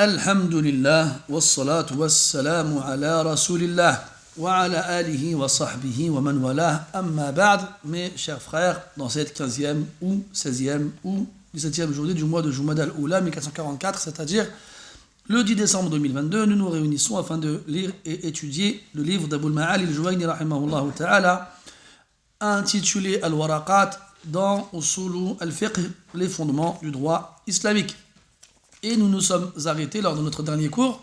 Alhamdulillah, wassalatu wassalamu ala rasulillah, wa ala alihi wa sahbihi wa man wala, amma ba'd, mes chers frères, dans cette 15e ou 16e ou 17e journée du mois de Jumada al-Oula 1444, c'est-à-dire le 10 décembre 2022, nous nous réunissons afin de lire et étudier le livre d'Abul Ma'ali al-Juwayni rahimahullah ta'ala, intitulé Al-Waraqat dans Usulu al-Fiqh, les fondements du droit islamique. Et nous nous sommes arrêtés lors de notre dernier cours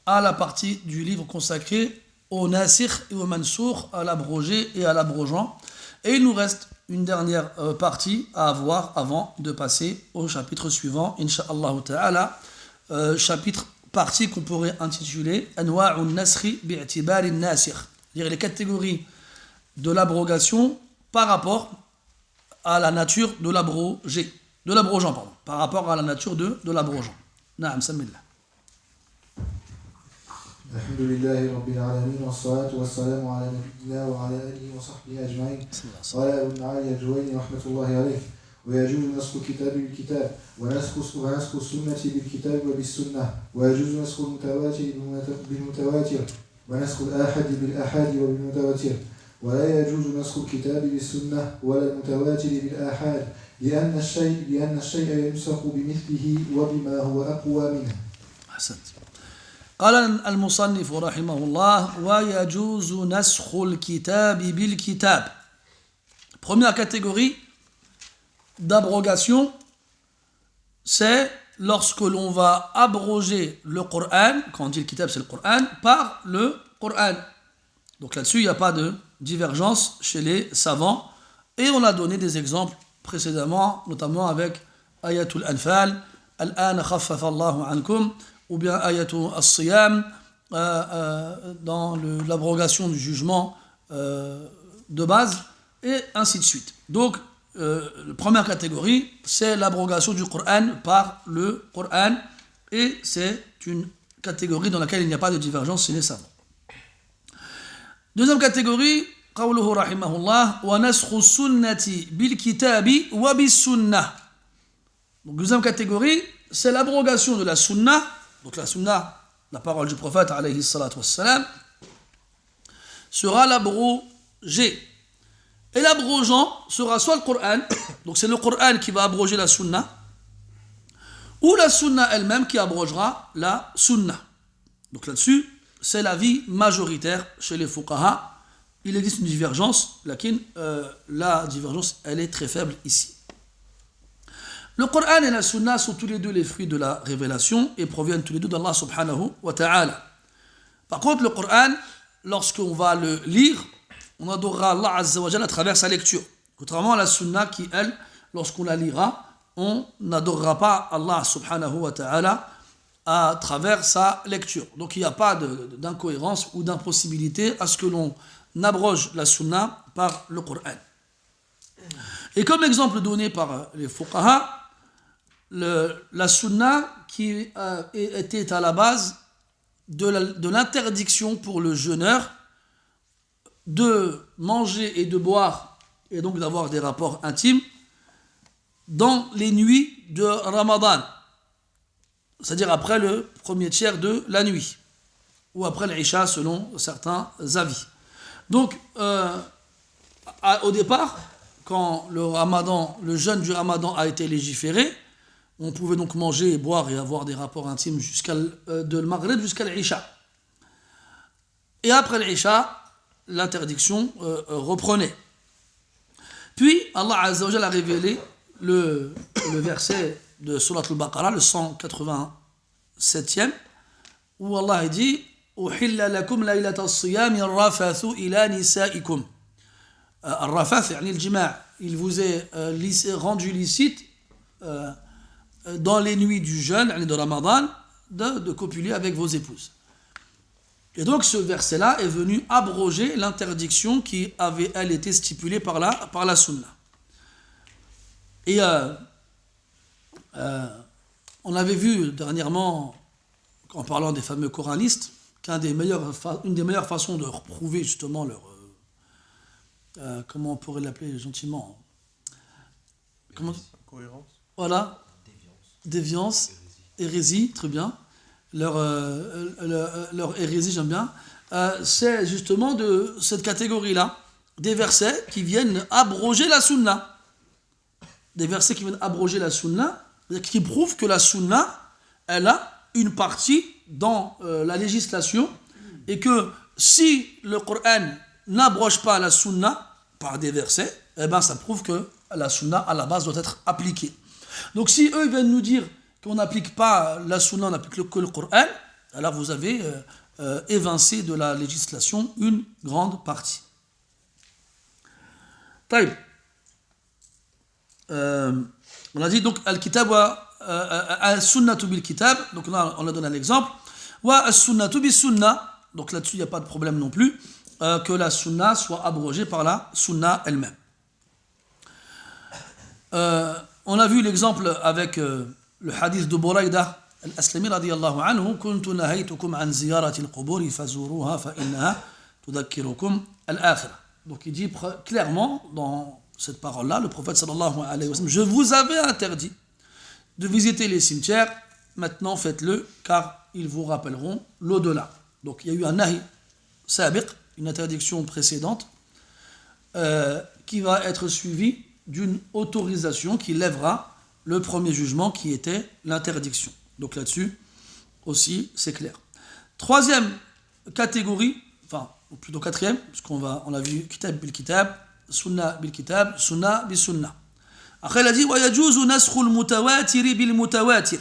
à la partie du livre consacré au Nasikh et au Mansour, à l'abrogé et à l'abrogeant. Et il nous reste une dernière partie à avoir avant de passer au chapitre suivant, Inch'Allah Ta'ala, partie qu'on pourrait intituler Anwa'un Naskhi bi'tibari Nasikh, c'est-à-dire les catégories de l'abrogation par rapport à la nature de l'abrogé. De l'abrogeant, pardon, par rapport à la nature de l'abrogeant. Naam, samillah. Alhamdulillahi Rabbil Alamin, wa salatu wa salamu ala nabiyyina wa ala alihi wa sahbihi ajma'in. Qala Ibn Ali al-Juwayni rahmatullahi alayhi, wa yajuzu nasxu kitabi bil kitab, wa nasxu sunnati bil kitab wa bis sunnah, wa yajuzu nasxu al-mutawatir bil mutawatir, wa nasxu al-ahad bil ahad wa bil mutawatir, wa la yajuzu nasxu al-kitab bis sunnah wa la al-mutawatir bil ahad. لأن الشيء ينسخ بمثله وبما هو أقوى منه. أحسنت. قال المصنف رحمه الله ويجوز نسخ الكتاب بالكتاب. Première catégorie d'abrogation, c'est lorsque l'on va abroger le Coran, quand on dit le kitab c'est le Coran, par le Coran. Donc là-dessus il n'y a pas de divergence chez les savants et on a donné des exemples précédemment, notamment avec Ayatul Anfal, Al-An khaffafa Allahu ankum, ou bien Ayatul As-Siyam, dans l'abrogation du jugement de base, et ainsi de suite. Donc, la première catégorie, c'est l'abrogation du Coran par le Coran, et c'est une catégorie dans laquelle il n'y a pas de divergence chez les savants. Deuxième catégorie, قوله رحمه الله ونسخ السنة بالكتاب وبالسنة. Donc deuxième catégorie, c'est l'abrogation de la sunna. Donc la sunna, la parole du prophète alayhi salatu wassalam, sera l'abrogé. Et l'abrogeant sera soit le Coran, donc c'est le Coran qui va abroger la sunna, ou la sunna elle-même qui abrogera la sunna. Donc là-dessus, c'est l'avis majoritaire chez les fuqaha. Il existe une divergence, la divergence, elle est très faible ici. Le Coran et la Sunna sont tous les deux les fruits de la révélation et proviennent tous les deux d'Allah subhanahu wa ta'ala. Par contre, le Coran, lorsqu'on va le lire, on adorera Allah azza wa jalla à travers sa lecture. Contrairement à la Sunna qui, elle, lorsqu'on la lira, on n'adorera pas Allah subhanahu wa ta'ala à travers sa lecture. Donc il n'y a pas d'incohérence ou d'impossibilité à ce que l'on n'abroge la sunna par le Coran. Et comme exemple donné par les fuqaha, la sunna qui était à la base de l'interdiction pour le jeûneur de manger et de boire et donc d'avoir des rapports intimes dans les nuits de Ramadan, c'est-à-dire après le premier tiers de la nuit ou après l'Isha selon certains avis. Donc, au départ, quand le jeûne du Ramadan a été légiféré, on pouvait donc manger et boire et avoir des rapports intimes de le Maghrib jusqu'à l'Isha. Et après l'Isha, l'interdiction reprenait. Puis, Allah Azza wa Jalla a révélé le verset de Surat al-Baqarah, le 187e, où Allah dit أحل لكم ليلة الصيام الرفث إلى نسائكم. الرفث يعني الجماع. Il vous est rendu licite dans les nuits du jeûne, de Ramadan, de copuler avec vos épouses. Et donc ce verset-là est venu abroger l'interdiction qui avait, elle, été stipulée par la sunna. Et on avait vu dernièrement, en parlant des fameux coranistes, une des meilleures façons de prouver justement leur... comment on pourrait l'appeler gentiment, Cohérence. Voilà. Déviance. Hérésie, très bien. leur hérésie, j'aime bien, c'est justement de cette catégorie-là, des versets qui viennent abroger la sunna. Des versets qui viennent abroger la sunna, qui prouvent que la sunna, elle a une partie dans la législation, et que si le Coran n'abroge pas la sunna par des versets, eh ben ça prouve que la sunna à la base doit être appliquée. Donc si eux viennent nous dire qu'on n'applique pas la sunna, on n'applique que le Coran, alors vous avez évincé de la législation une grande partie. Taïb. On a dit donc al-kitab wa al-sunnatu bil-kitab, donc là on a donné un exemple, wa al-sunnatu bis-sunna, donc là-dessus il n'y a pas de problème non plus, que la sunna soit abrogée par la sunna elle-même. On a vu l'exemple avec le hadith de Buraïda al-Aslami radiyallahu anhu, kuntu nahaytukum an ziyarati al-quburi fazuruha fa innaha tudakkirukum al-akhirah. Donc il dit clairement dans cette parole-là, le prophète sallallahu alayhi wa sallam, je vous avais interdit de visiter les cimetières, maintenant faites-le car ils vous rappelleront l'au-delà. Donc il y a eu un nahi sabiq, une interdiction précédente, qui va être suivie d'une autorisation qui lèvera le premier jugement qui était l'interdiction. Donc là-dessus aussi c'est clair. Troisième catégorie, enfin ou plutôt quatrième, parce on a vu kitab bil kitab, sunna bil kitab, sunna bil sunna. Après il a dit wa yajuzu nasxu al mutawatir bil mutawatir.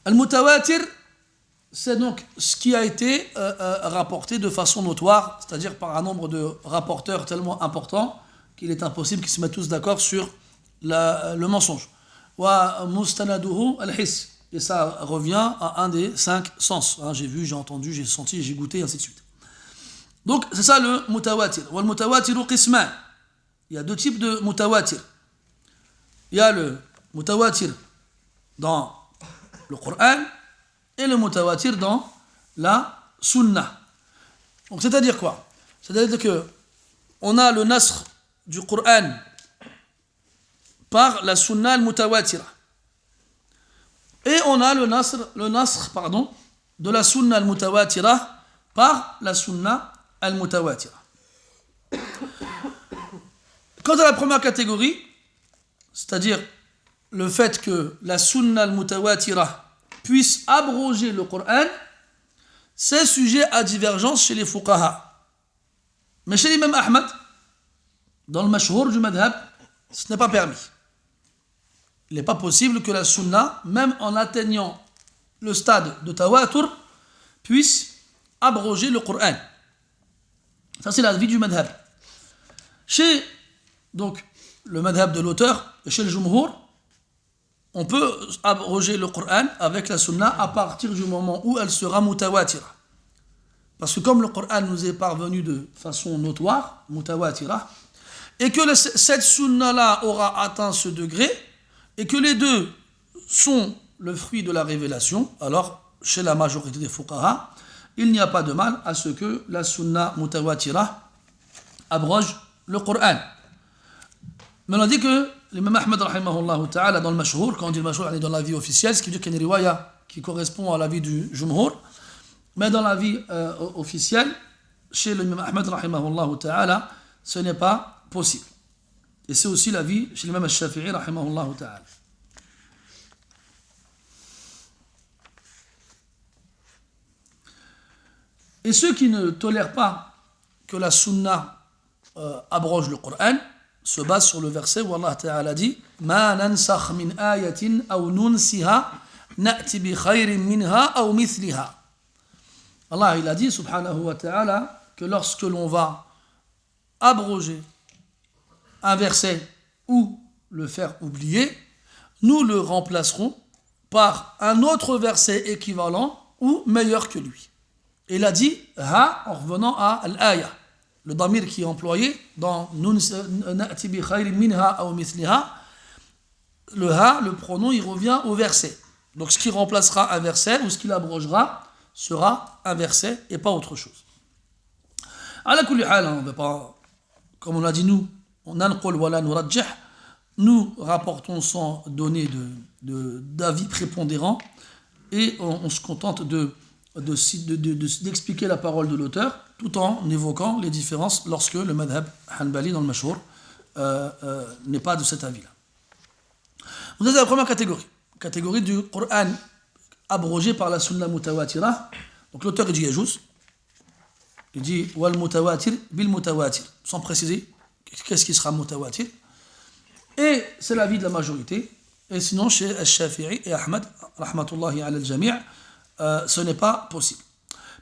Al mutawatir, c'est donc ce qui a été rapporté de façon notoire, c'est-à-dire par un nombre de rapporteurs tellement important qu'il est impossible qu'ils se mettent tous d'accord sur le mensonge. Wa mustanaduhu al-hiss. Et ça revient à un des 5 sens. J'ai vu, j'ai entendu, j'ai senti, j'ai goûté, et ainsi de suite. Donc c'est ça le mutawatir. Wal mutawatiru qisman. Il y a deux types de mutawatir. Il y a le mutawatir dans le Coran et le mutawatir dans la sunna. Donc c'est-à-dire quoi? C'est-à-dire que on a le nasr du Coran par la sunna al-mutawatira. Et on a le nasr de la sunna al-mutawatira par la sunna al-mutawatira. Quant à la première catégorie, c'est-à-dire le fait que la sunna al-mutawatira puisse abroger le Coran, c'est sujet à divergence chez les fuqaha. Mais chez l'imam Ahmad, dans le mashhour du madhab, ce n'est pas permis. Il n'est pas possible que la sunna, même en atteignant le stade de tawatur, puisse abroger le Coran. Ça, c'est l'avis du madhab. Chez donc, le madhab de l'auteur, chez le jumhur, on peut abroger le Coran avec la sunna à partir du moment où elle sera mutawatira. Parce que comme le Coran nous est parvenu de façon notoire, mutawatira, et que cette sunna-là aura atteint ce degré, et que les deux sont le fruit de la révélation, alors chez la majorité des fuqaha, il n'y a pas de mal à ce que la sunna mutawatira abroge le Coran. Mais on a dit que l'imam Ahmad rahimahullah ta'ala dans le mashhour, quand on dit le mashhour, on est dans la vie officielle, ce qui veut dire qu'il y a une riwaya qui correspond à la vie du jumhur, mais dans la vie officielle, chez l'imam Ahmad rahimahullah ta'ala, ce n'est pas possible. Et c'est aussi la vie chez l'imam al-Shafi'i rahimahullah ta'ala. Et ceux qui ne tolèrent pas que la sunna abroge le Coran se basent sur le verset où Allah Ta'ala dit Ma nansakh min ayatin aw nunsiha na'ti bi khayrin minha aw mithliha. Allah il a dit subhanahu wa ta'ala que lorsque l'on va abroger un verset ou le faire oublier, nous le remplacerons par un autre verset équivalent ou meilleur que lui. Et il a dit ha en revenant à al-aya. Le damir qui est employé dans na'ti bi khayrin minha aw mithliha, le ha, le pronom, il revient au verset. Donc ce qui remplacera un verset ou ce qui l'abrogera sera un verset et pas autre chose. Ala kulli hal, on ne va pas, comme on l'a dit nous, on nanqul wala nurajjih, nous rapportons sans donner d'avis prépondérant et on se contente d'expliquer la parole de l'auteur tout en évoquant les différences lorsque le madhab hanbali dans le mashhur n'est pas de cet avis-là. Vous avez la première catégorie du Coran abrogé par la sunna mutawatira. Donc l'auteur il dit yajouz, il dit wal mutawatir bil mutawatir, sans préciser qu'est-ce qui sera mutawatir. Et c'est l'avis de la majorité. Et sinon chez Al-Shafi'i et Ahmad, rahmatullahi ala al-jami', ce n'est pas possible.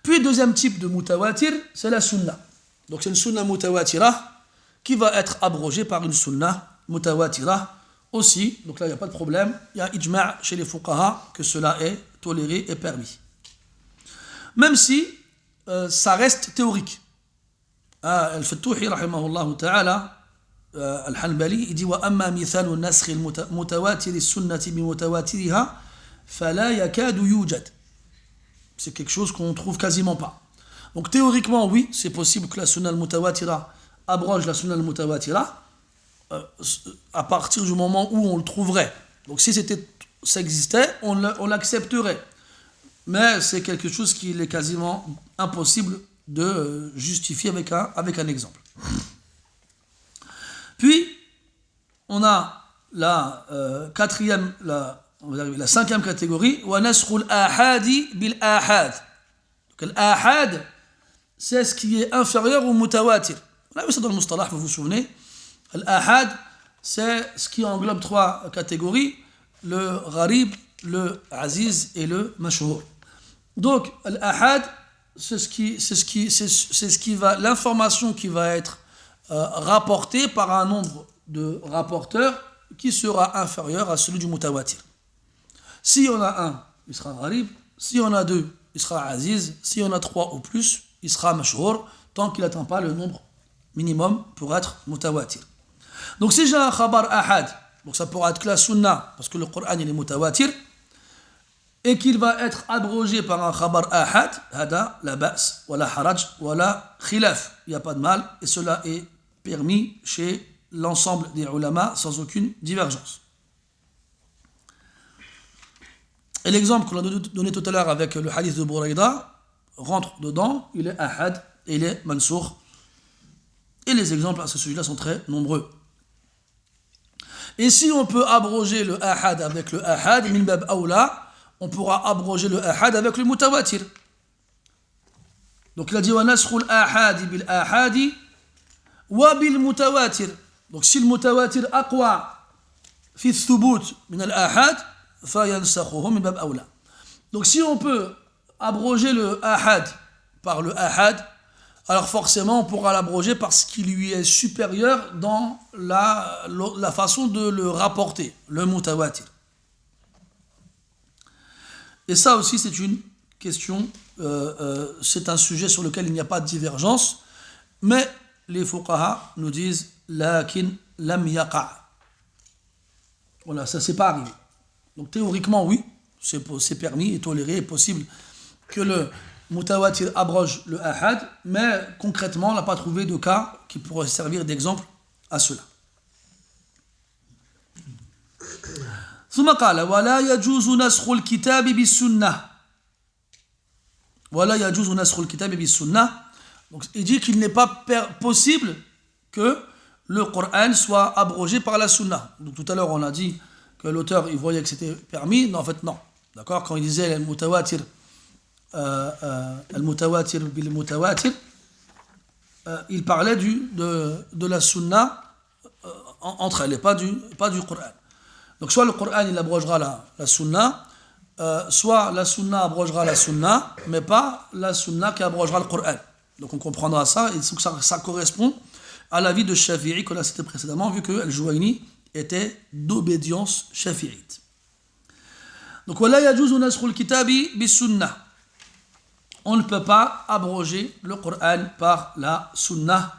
Puis deuxième type de mutawatir, c'est la sunna. Donc c'est une sunna mutawatira qui va être abrogée par une sunna mutawatira aussi. Donc là il n'y a pas de problème, il y a ijma' chez les fuqaha que cela est toléré et permis. Même si ça reste théorique. Al-Fattuhi rahimahullah ta'ala Al-Hanbali il dit wa amma mithalu nasakh al-mutawatir as-sunnati bi mutawatiriha fala yakadu yujad. C'est quelque chose qu'on ne trouve quasiment pas. Donc théoriquement, oui, c'est possible que la sunna al-mutawatira abroge la sunna al-mutawatira à partir du moment où on le trouverait. Donc si ça existait, on l'accepterait. Mais c'est quelque chose qu'il est quasiment impossible de justifier avec un exemple. Puis, on a la cinquième catégorie, wa naskhul ahadi bil ahad. Donc l'ahad, c'est ce qui est inférieur au mutawatir. On a vu ça dans le mustalah, vous vous souvenez. L'ahad, c'est ce qui englobe trois catégories, le gharib, le aziz et le mashhur. Donc l'ahad, l'information qui va être rapportée par un nombre de rapporteurs qui sera inférieur à celui du mutawatir. Si on a un, il sera gharib. Si on a deux, il sera aziz. Si on a trois ou plus, il sera mashhur, tant qu'il n'atteint pas le nombre minimum pour être mutawatir. Donc si j'ai un khabar ahad, donc ça pourra être que la sunna, parce que le Coran il est mutawatir, et qu'il va être abrogé par un khabar ahad, hada la ba's, wala haraj, wala khilaf. Il n'y a pas de mal, et cela est permis chez l'ensemble des ulama sans aucune divergence. Et l'exemple qu'on a donné tout à l'heure avec le hadith de Buraïda rentre dedans, il est ahad et il est mansour. Et les exemples à ce sujet-là sont très nombreux. Et si on peut abroger le ahad avec le ahad, min bab awla, on pourra abroger le ahad avec le mutawatir. Donc il a dit wa naskhul ahadi bil ahadi wa bil mutawatir. Donc si le mutawatir aqwa fi thubut min al ahad fa yansakhuhu min bab awla. Donc si on peut abroger le ahad par le ahad, alors forcément on pourra l'abroger parce qu'il lui est supérieur dans la façon de le rapporter, le mutawatir. Et ça aussi c'est une question, c'est un sujet sur lequel il n'y a pas de divergence, mais les fuqaha nous disent lakin lam yaqa'. Voilà, ça c'est pas arrivé. Donc théoriquement oui, c'est permis et toléré et possible que le mutawatir abroge le ahad, mais concrètement on n'a pas trouvé de cas qui pourrait servir d'exemple à cela. ثم قال ولا يجوز نسخ الكتاب بالسنة ولا يجوز نسخ الكتاب بالسنة. Donc il dit qu'il n'est pas possible que le Coran soit abrogé par la sunna. Donc tout à l'heure on a dit que l'auteur il voyait que c'était permis, mais en fait non. D'accord, quand il disait al-mutawatir bil mutawatir, il parlait de la sunna entre elles et pas du Coran. Donc soit le Coran il abrogera la sunna, soit la sunna abrogera la sunna, mais pas la sunna qui abrogera le Coran. Donc on comprendra ça, et donc ça correspond à l'avis de Shafi'i qu'on a cité précédemment, vu que Al-Juwayni était d'obédience shafi'ite. Donc wala yajuzu naskhul kitabi bis sunnah. On ne peut pas abroger le Coran par la sunna,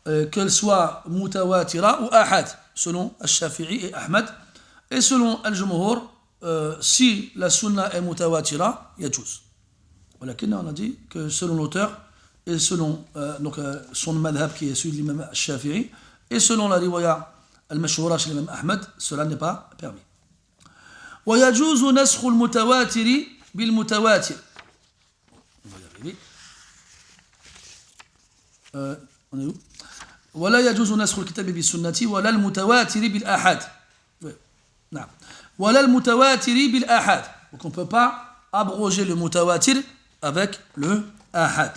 qu'elle soit mutawatira ou ahad, selon Al-Shafi'i et Ahmad. Et selon Al-Jumhur, si la sunna est mutawatira, yajuz. Voilà, on a dit que selon l'auteur, et selon son madhab qui est celui de l'imam Al-Shafi'i, et selon la riwaya Al-Mashhura chez l'imam Ahmad, cela n'est pas permis. ويجوز نسخ المتواتر بالمتواتر. On va y arriver. On est où? ولا يجوز نسخ الكتاب بالسنة ولا المتواتر بالآحاد. نعم. ولا المتواتر بالآحاد. Donc on ne peut pas abroger le mutawatir avec le ahad.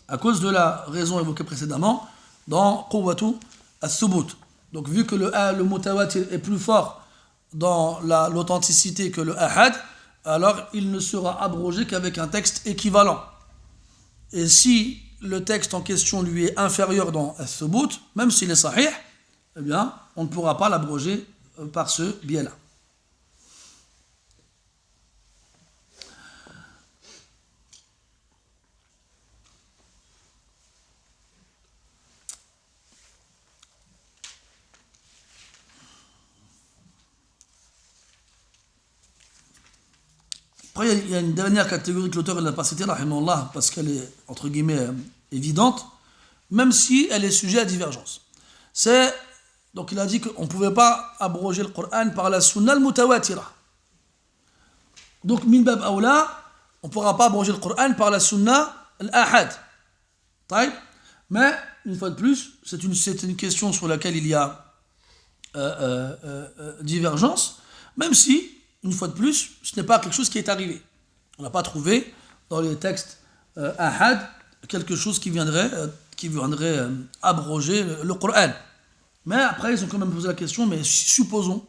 À cause de la raison évoquée précédemment dans Quwwatu al-Thubut. Donc vu que le mutawatir est plus fort dans l'authenticité que le ahad, alors il ne sera abrogé qu'avec un texte équivalent. Et si le texte en question lui est inférieur dans al-Thubut, même s'il est sahih, eh bien, on ne pourra pas l'abroger par ce biais-là. Après, il y a une dernière catégorie que l'auteur n'a pas citée, rahimahullah, parce qu'elle est, entre guillemets, évidente, même si elle est sujet à divergence. Donc il a dit qu'on ne pouvait pas abroger le Coran par la sunna al-mutawatira. Donc, min bab awla, on ne pourra pas abroger le Coran par la sunna al-ahad. Mais, une fois de plus, c'est une question sur laquelle il y a divergence, même si, une fois de plus, ce n'est pas quelque chose qui est arrivé. On n'a pas trouvé dans les textes ahad quelque chose qui viendrait abroger le Coran. Mais après, ils ont quand même posé la question, mais supposons,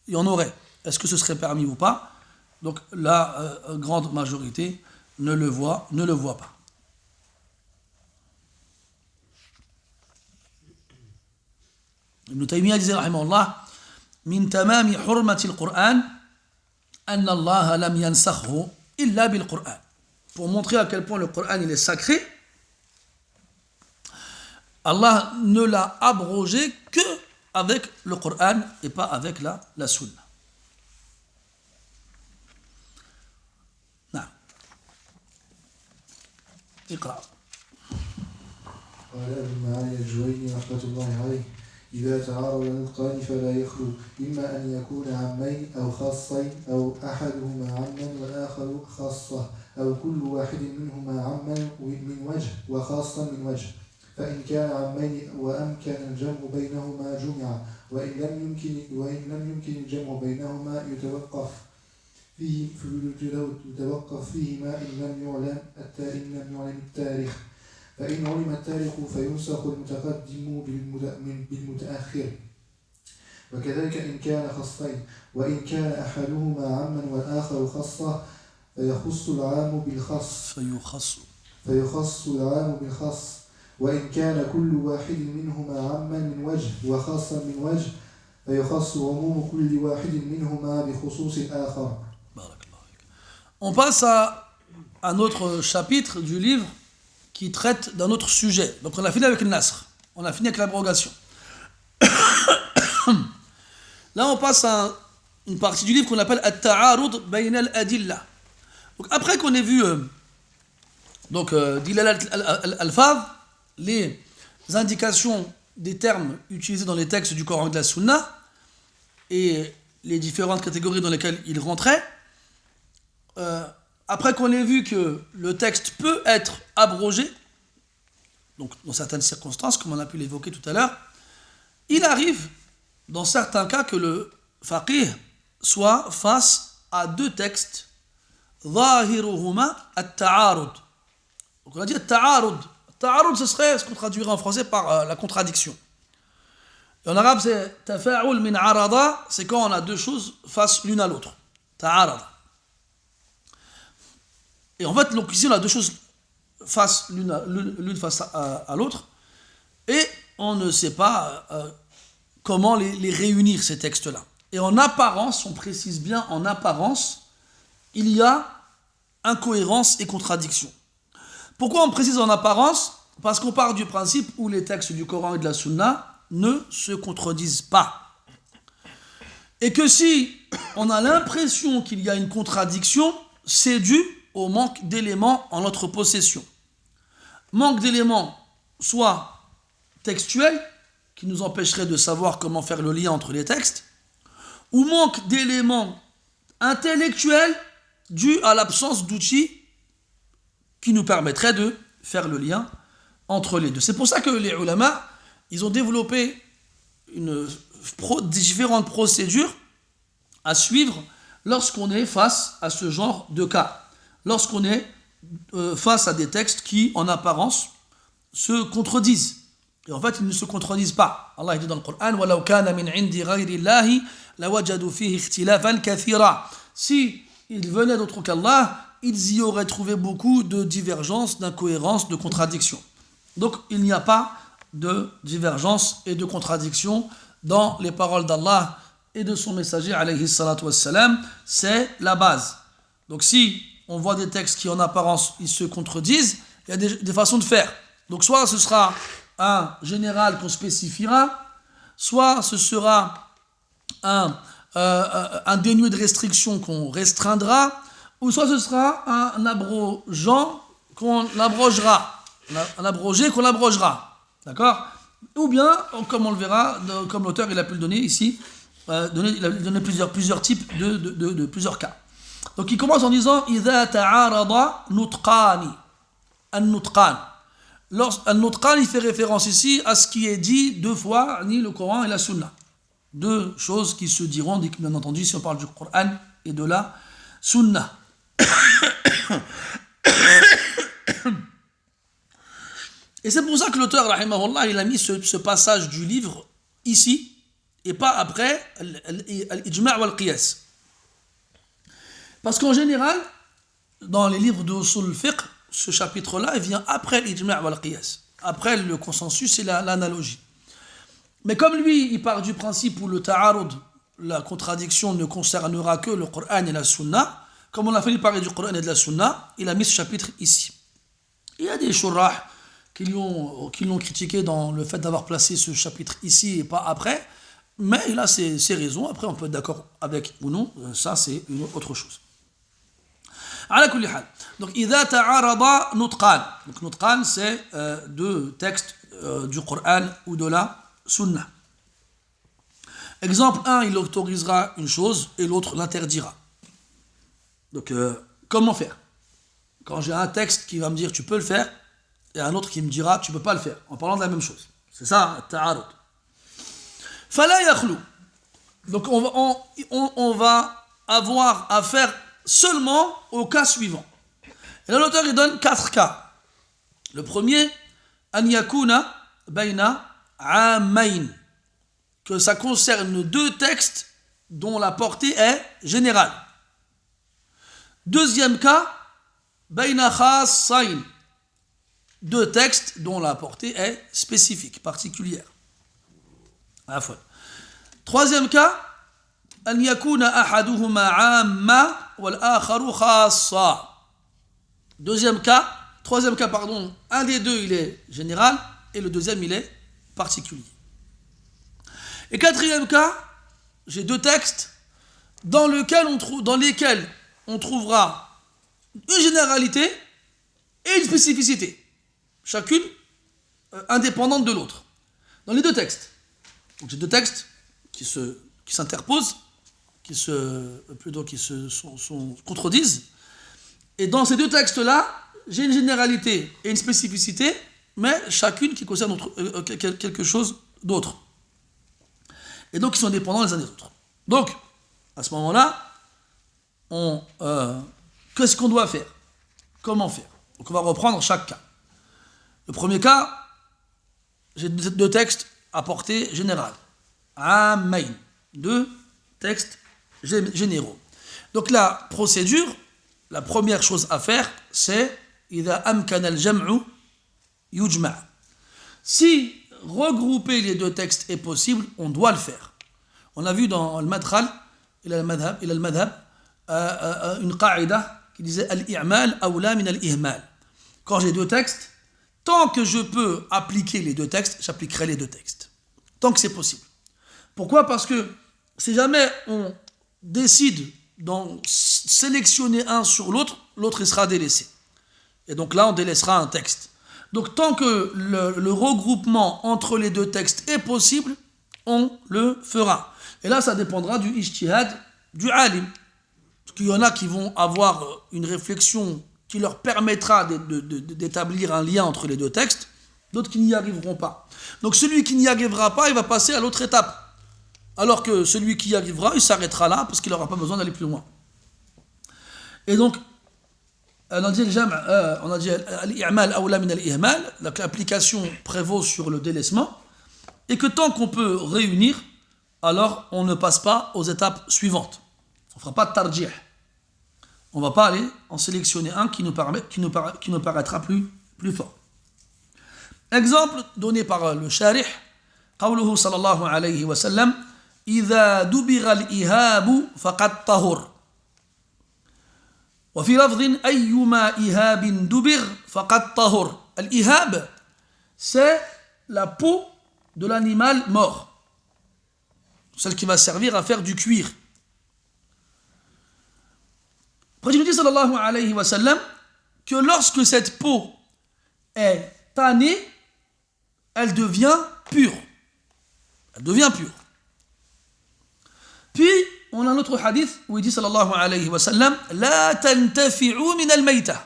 il y en aurait. Est-ce que ce serait permis ou pas? Donc la grande majorité ne le voit pas. Ibn Taymiyyah disait, rahimahullah, min tamami hurmati al-Qur'an, anna Allah lam yansakhu illa bil-Qur'an. Pour montrer à quel point le Coran il est sacré, Allah ne l'a abrogé que avec le Coran et pas avec la sunna. نعم. اقرأ. قال ابن معالي الجويني رحمة الله عليه: إذا تعارض نطقان فلا يخلو إما أن يكون عمين أو خاصين أو أحدهما عما والآخر خاصة أو كل واحد منهما عما من وجه وخاصا من وجه، فإن كان عمين وأمكن الجمع بينهما جمع، وإن لم يمكن الجمع بينهما يتوقف فيهما إن لم يعلم التاريخ، فإن علم التاريخ فينسخ المتقدم بالمتأخر، وكذلك إن كان خصين، وإن كان أحدهما عاما والآخر خاصة فيخص العام بالخاص، وإن كان كل واحد منهما عاما من وجه وخاصا من وجه فيخص عموم كل واحد منهما بخصوص الآخر. On passe à un autre chapitre du livre qui traite d'un autre sujet. Donc on a fini avec le nasr, on a fini avec l'abrogation. Là on passe à une partie du livre qu'on appelle At-Ta'arud bayna al-Adilla. Donc après qu'on ait vu Dilalat al-Alfaz, les indications des termes utilisés dans les textes du Coran et de la Sunna et les différentes catégories dans lesquelles ils rentraient, après qu'on ait vu que le texte peut être abrogé, donc dans certaines circonstances, comme on a pu l'évoquer tout à l'heure, il arrive dans certains cas que le faqih soit face à deux textes, ظاهرهما التعارض. Donc on a dit التعارض. التعارض, ce serait ce qu'on traduirait en français par la contradiction. Et en arabe, c'est tafa'ul min arada, c'est quand on a deux choses face l'une à l'autre. Ta'arada. Et en fait, donc ici, on a deux choses face l'une face à l'autre, et on ne sait pas comment les réunir, ces textes-là. Et en apparence, on précise bien, en apparence, il y a incohérence et contradiction. Pourquoi on précise en apparence? Parce qu'on part du principe où les textes du Coran et de la Sunna ne se contredisent pas. Et que si on a l'impression qu'il y a une contradiction, c'est dû au manque d'éléments en notre possession. Manque d'éléments, soit textuels, qui nous empêcheraient de savoir comment faire le lien entre les textes, ou manque d'éléments intellectuels dus à l'absence d'outils qui nous permettraient de faire le lien entre les deux. C'est pour ça que les ulama, ils ont développé différentes procédures à suivre lorsqu'on est face à ce genre de cas. Lorsqu'on est face à des textes qui, en apparence, se contredisent. Et en fait, ils ne se contredisent pas. Allah dit dans le Coran وَلَوْ كَانَ مِنْ عِنْدِ غَيْرِ اللَّهِ لَوَجَدُوا فِيهِ اخْتِلَافًا كَثِيرًا. Si ils venaient d'autre qu'Allah, ils y auraient trouvé beaucoup de divergences, d'incohérences, de contradictions. Donc, il n'y a pas de divergence et de contradiction dans les paroles d'Allah et de son messager, alayhi salatu wassalam. C'est la base. Donc, si on voit des textes qui, en apparence, ils se contredisent, il y a des façons de faire. Donc, soit ce sera un général qu'on spécifiera, soit ce sera un dénué de restrictions qu'on restreindra, ou soit ce sera un abrogeant qu'on abrogera, un abrogé qu'on abrogera, d'accord? Ou bien, comme on le verra, comme l'auteur il a pu le donner ici, il a donné plusieurs types de plusieurs cas. Donc il commence en disant إذا تعارض نطقان النطقان. Al-Nutqan, il fait référence ici à ce qui est dit deux fois, ni le Coran et la Sunna. Deux choses qui se diront, bien entendu, si on parle du Coran et de la Sunna. Et c'est pour ça que l'auteur, rahimahullah, il a mis ce passage du livre ici, et pas après al-Ijma' wal-Qiyas. Parce qu'en général, dans les livres de Usul al-Fiqh, ce chapitre-là, il vient après l'Ijma' wal-Qiyas, après le consensus et l'analogie. Mais comme lui, il part du principe où le ta'arud, la contradiction, ne concernera que le Coran et la Sunna, comme on a fait parler du Coran et de la Sunna, il a mis ce chapitre ici. Il y a des shurrah qui l'ont critiqué dans le fait d'avoir placé ce chapitre ici et pas après, mais il a ses raisons. Après, on peut être d'accord avec ou non, ça c'est une autre chose. على كل حال. Donc, إذا تعارض نطقان. Donc, نطقان, c'est deux textes du Coran ou de la Sunna. Exemple 1, il autorisera une chose et l'autre l'interdira. Donc, comment faire? Quand j'ai un texte qui va me dire tu peux le faire et un autre qui me dira tu peux pas le faire, en parlant de la même chose. C'est ça, ta'arud. فلا يخلو. Donc, on va avoir affaire seulement au cas suivant. Et là, l'auteur il donne 4 cas. Le premier, an yakuna bayna amayn, que ça concerne deux textes dont la portée est générale. Deuxième cas, bayna khassayn, deux textes dont la portée est spécifique, particulière. Troisième cas, أن يكون أحدهما عاما والآخر خاصا. Troisième cas, un des deux il est général et le deuxième il est particulier. Et quatrième cas, j'ai deux textes dans lesquels on trouvera une généralité et une spécificité, chacune indépendante de l'autre. Dans les deux textes. Donc j'ai deux textes qui s'interposent, qui se contredisent. Et dans ces deux textes-là, j'ai une généralité et une spécificité, mais chacune qui concerne quelque chose d'autre. Et donc, ils sont dépendants les uns des autres. Donc, à ce moment-là, qu'est-ce qu'on doit faire? Comment faire? Donc, on va reprendre chaque cas. Le premier cas, j'ai deux textes à portée générale. Amayn. Deux textes généraux. Donc la procédure, la première chose à faire, c'est إذا أمكن الجمع يجمع. Si regrouper les deux textes est possible, on doit le faire. On a vu dans le madkhal إلى المذهب une qaïda qui disait al-i'mal awla min al-ihmal. Quand j'ai deux textes, tant que je peux appliquer les deux textes, j'appliquerai les deux textes. Tant que c'est possible. Pourquoi? Parce que si jamais on décide d'en sélectionner un sur l'autre, l'autre il sera délaissé. Et donc là, on délaissera un texte. Donc tant que le regroupement entre les deux textes est possible, on le fera. Et là, ça dépendra du ijtihad du alim. Parce qu'il y en a qui vont avoir une réflexion qui leur permettra d'établir un lien entre les deux textes, d'autres qui n'y arriveront pas. Donc celui qui n'y arrivera pas, il va passer à l'autre étape. Alors que celui qui y arrivera, il s'arrêtera là parce qu'il n'aura pas besoin d'aller plus loin. Et donc, on a dit al-i'mal awla min al-ihmal, l'application prévaut sur le délaissement, et que tant qu'on peut réunir, alors on ne passe pas aux étapes suivantes. On ne fera pas de tarjih. On ne va pas aller en sélectionner un qui nous paraîtra plus fort. Exemple donné par le sharih, قوله صلى الله عليه وسلم إذا دبغ الإهاب فقد طهر وفي لفظ أيما إهاب دبغ فقد طهر. الإهاب, c'est la peau de l'animal mort, celle qui va servir à faire du cuir. Après, il dit sallallahu alayhi wa sallam que lorsque cette peau est tannée, elle devient pure. Elle devient pure. Puis, on a un autre hadith où il dit sallallahu alayhi wa sallam La tantafi'u min al-mayta.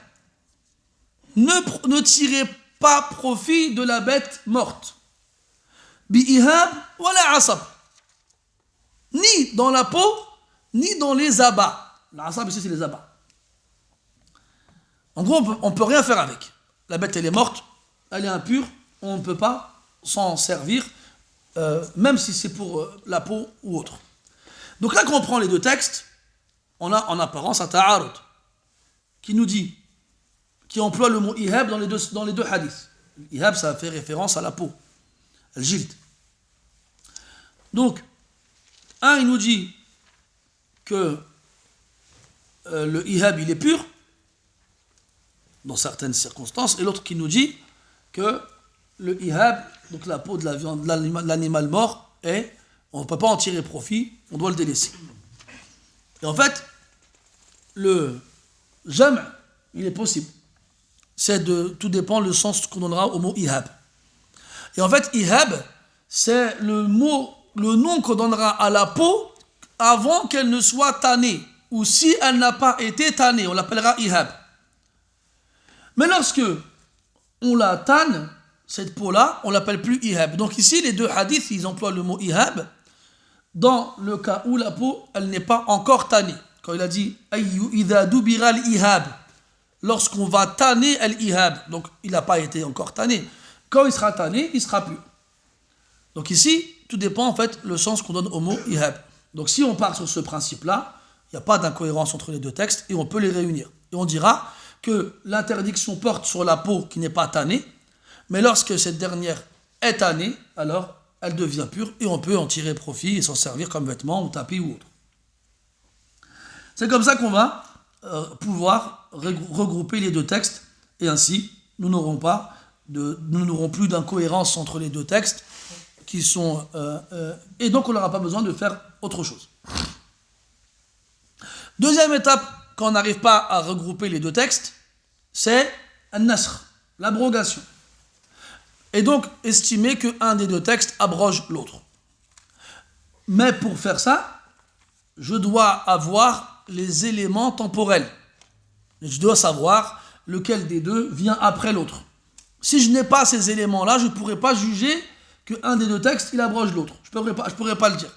Ne tirez pas profit de la bête morte. Bi-ihab wa la asab. Ni dans la peau, ni dans les abats. L'asab ici, c'est les abats. En gros, on ne peut rien faire avec. La bête, elle est morte, elle est impure, on ne peut pas s'en servir, même si c'est pour la peau ou autre. Donc là, quand on prend les deux textes, on a en apparence un ta'arud qui nous dit, qui emploie le mot ihab dans les deux hadiths. Ihab, ça fait référence à la peau, al-jild. Donc, un, il nous dit que le ihab, il est pur, dans certaines circonstances, et l'autre qui nous dit que le ihab, donc la peau de la viande, de l'animal mort, on ne peut pas en tirer profit, on doit le délaisser. Et en fait, le jam', il est possible. Tout dépend le sens qu'on donnera au mot ihab. Et en fait, ihab, c'est le nom qu'on donnera à la peau avant qu'elle ne soit tannée, ou si elle n'a pas été tannée, on l'appellera ihab. Mais lorsque on la tanne, cette peau-là, on l'appelle plus ihab. Donc ici, les deux hadiths, ils emploient le mot ihab dans le cas où la peau, elle n'est pas encore tannée. Quand il a dit ayyu idha dubira al-ihab, lorsqu'on va tanner al-ihab, donc il n'a pas été encore tanné. Quand il sera tanné, il sera pur. Donc ici, tout dépend en fait le sens qu'on donne au mot ihab. Donc si on part sur ce principe-là, il n'y a pas d'incohérence entre les deux textes et on peut les réunir. Et on dira que l'interdiction porte sur la peau qui n'est pas tannée, mais lorsque cette dernière est tannée, alors elle devient pure et on peut en tirer profit et s'en servir comme vêtement ou tapis ou autre. C'est comme ça qu'on va pouvoir regrouper les deux textes et ainsi nous n'aurons plus d'incohérence entre les deux textes qui sont et donc on n'aura pas besoin de faire autre chose. Deuxième étape, quand on n'arrive pas à regrouper les deux textes, c'est an-nasr, l'abrogation. Et donc, estimer qu'un des deux textes abroge l'autre. Mais pour faire ça, je dois avoir les éléments temporels. Je dois savoir lequel des deux vient après l'autre. Si je n'ai pas ces éléments-là, je ne pourrai pas juger qu'un des deux textes, il abroge l'autre. Je ne pourrais pas le dire.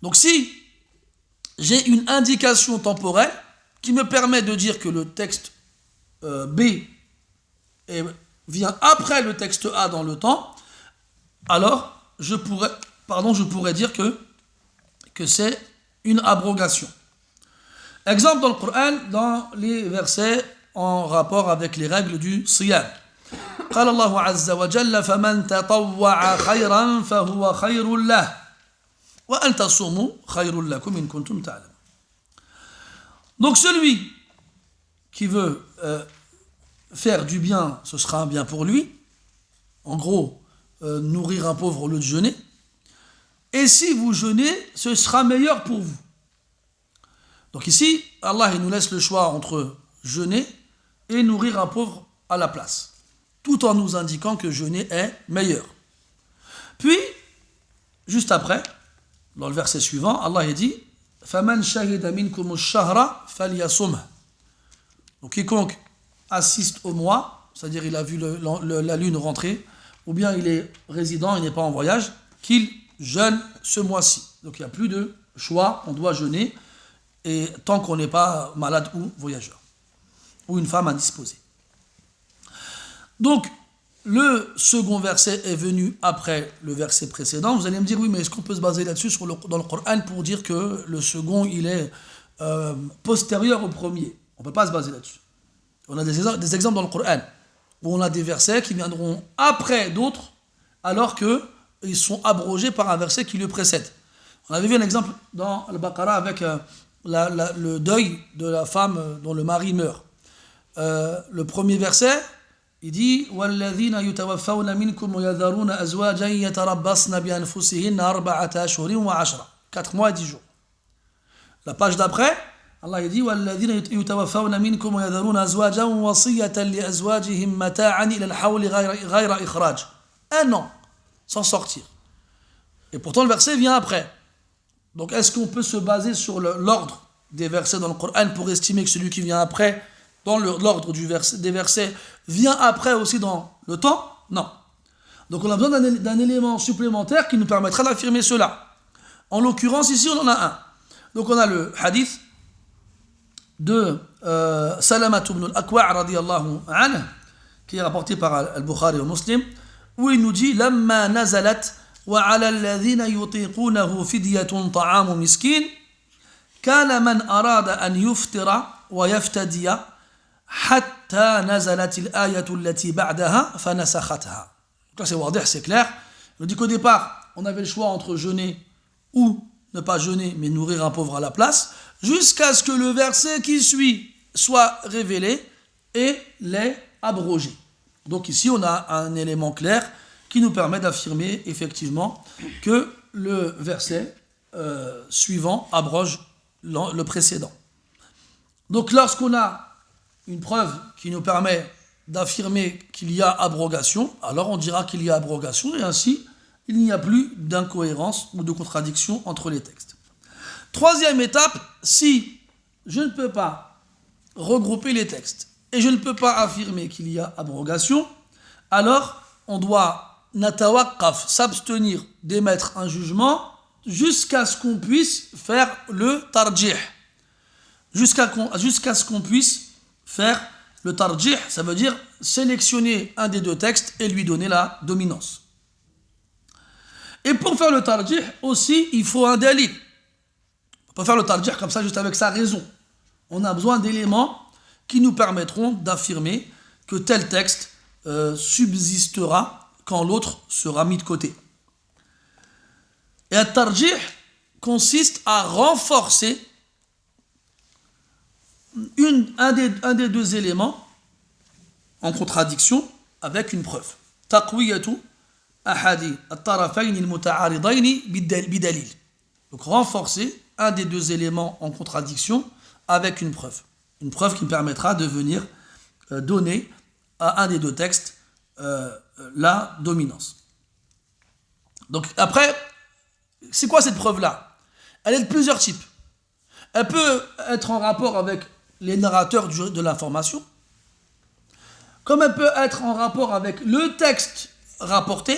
Donc si j'ai une indication temporelle qui me permet de dire que le texte B vient après le texte A dans le temps, alors je pourrais dire que c'est une abrogation. Exemple dans le Coran, dans les versets en rapport avec les règles du siyam. قال الله عز وجل فمن تطوع خيرا فهو خير له وأن تصوموا خير لكم إن كنتم تعلمون. Donc celui qui veut faire du bien, ce sera un bien pour lui. En gros, nourrir un pauvre au lieu de jeûner. Et si vous jeûnez, ce sera meilleur pour vous. Donc ici, Allah il nous laisse le choix entre jeûner et nourrir un pauvre à la place, tout en nous indiquant que jeûner est meilleur. Puis, juste après, dans le verset suivant, Allah a dit فَمَنْ شَهِدَ مِنْكُمُ الشَّهْرَ فَلْيَصُمْهُ. Donc quiconque assiste au mois, c'est-à-dire il a vu la lune rentrer, ou bien il est résident, il n'est pas en voyage, qu'il jeûne ce mois-ci. Donc il n'y a plus de choix, on doit jeûner, et tant qu'on n'est pas malade ou voyageur, ou une femme indisposée. Donc, le second verset est venu après le verset précédent. Vous allez me dire, oui, mais est-ce qu'on peut se baser là-dessus dans le Coran pour dire que le second, il est postérieur au premier? On ne peut pas se baser là-dessus. On a des exemples dans le Coran où on a des versets qui viendront après d'autres, alors qu'ils sont abrogés par un verset qui le précède. On avait vu un exemple dans Al-Baqarah avec le deuil de la femme dont le mari meurt. Le premier verset, il dit وَالَّذِينَ يُتَوَفَّوْنَ مِنْكُمْ وَيَذَرُونَ أَزْوَاجًا يَتَرَبَّصْنَ بِأَنفُسِهِنَّ أَرْبَعَةَ أَشْهُرٍ وَعَشْرًا. 4 mois et 10 jours. La page d'après, Allah dit وَالَّذِينَ يُتَوَفَّوْنَ مِنْكُمْ وَيَذَرُونَ أَزْوَاجًا وَصِيَّةً لِأَزْوَاجِهِمْ مَتَاعًا إِلَى الْحَوْلِ غَيْرَ إِخْرَاجٍ. 1 an sans sortir. Et pourtant le verset vient après. Donc est-ce qu'on peut se baser sur l'ordre des versets dans le Coran pour estimer que celui qui vient après, dans l'ordre des versets, vient après aussi dans le temps? Non. Donc on a besoin d'un élément supplémentaire qui nous permettra d'affirmer cela. En l'occurrence, ici, on en a un. Donc on a le hadith de Salama ibn al-Akwa' radiyallahu anhu, qui est rapporté par Al-Bukhari et Muslim, où il nous dit لما نزلت وعلى الذين يطيقونه فدية طعام مسكين كان من أراد أن يفطر ويفتدي حتى نزلت الآية التي بعدها فنسختها. Donc là c'est wadih, c'est clair. Il nous dit qu'au départ, on avait le choix entre jeûner ou ne pas jeûner, mais nourrir un pauvre à la place, jusqu'à ce que le verset qui suit soit révélé et l'ait abrogé. Donc ici, on a un élément clair qui nous permet d'affirmer effectivement que le verset suivant abroge le précédent. Donc lorsqu'on a une preuve qui nous permet d'affirmer qu'il y a abrogation, alors on dira qu'il y a abrogation et ainsi il n'y a plus d'incohérence ou de contradiction entre les textes. Troisième étape, si je ne peux pas regrouper les textes et je ne peux pas affirmer qu'il y a abrogation, alors on doit natawakaf, s'abstenir d'émettre un jugement jusqu'à ce qu'on puisse faire le tarjih. Jusqu'à ce qu'on puisse faire le tarjih, ça veut dire sélectionner un des deux textes et lui donner la dominance. Et pour faire le tarjih aussi, il faut un dalil. On peut faire le tarjih comme ça juste avec sa raison. On a besoin d'éléments qui nous permettront d'affirmer que tel texte subsistera quand l'autre sera mis de côté. Et un tarjih consiste à renforcer un des deux éléments en contradiction avec une preuve. Taqwiyatu ahadi at-tarafayn al-muta'aridayn bidalil. Donc renforcer un des deux éléments en contradiction avec une preuve. Une preuve qui permettra de venir donner à un des deux textes la dominance. Donc après, c'est quoi cette preuve-là? Elle est de plusieurs types. Elle peut être en rapport avec les narrateurs de l'information, comme elle peut être en rapport avec le texte rapporté,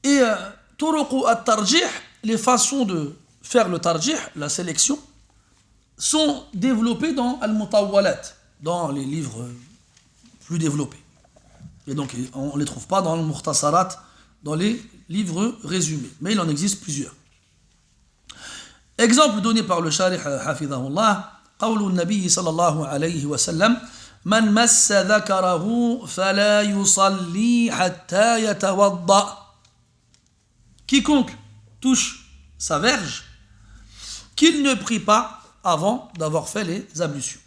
et turuqu at-tarjih, les façons de faire le tarjih, la sélection, sont développées dans al-mutawwalat, dans les livres plus développés. Et donc on ne les trouve pas dans le mukhtasarat, dans les livres résumés, mais il en existe plusieurs. Exemple donné par le Sharih Hafidahullah, قول النبي صلى الله عليه وسلم من مس ذكره فلا يصلي حتى يتوضأ. Quiconque touche sa verge, qu'il ne prie pas avant d'avoir fait les ablutions.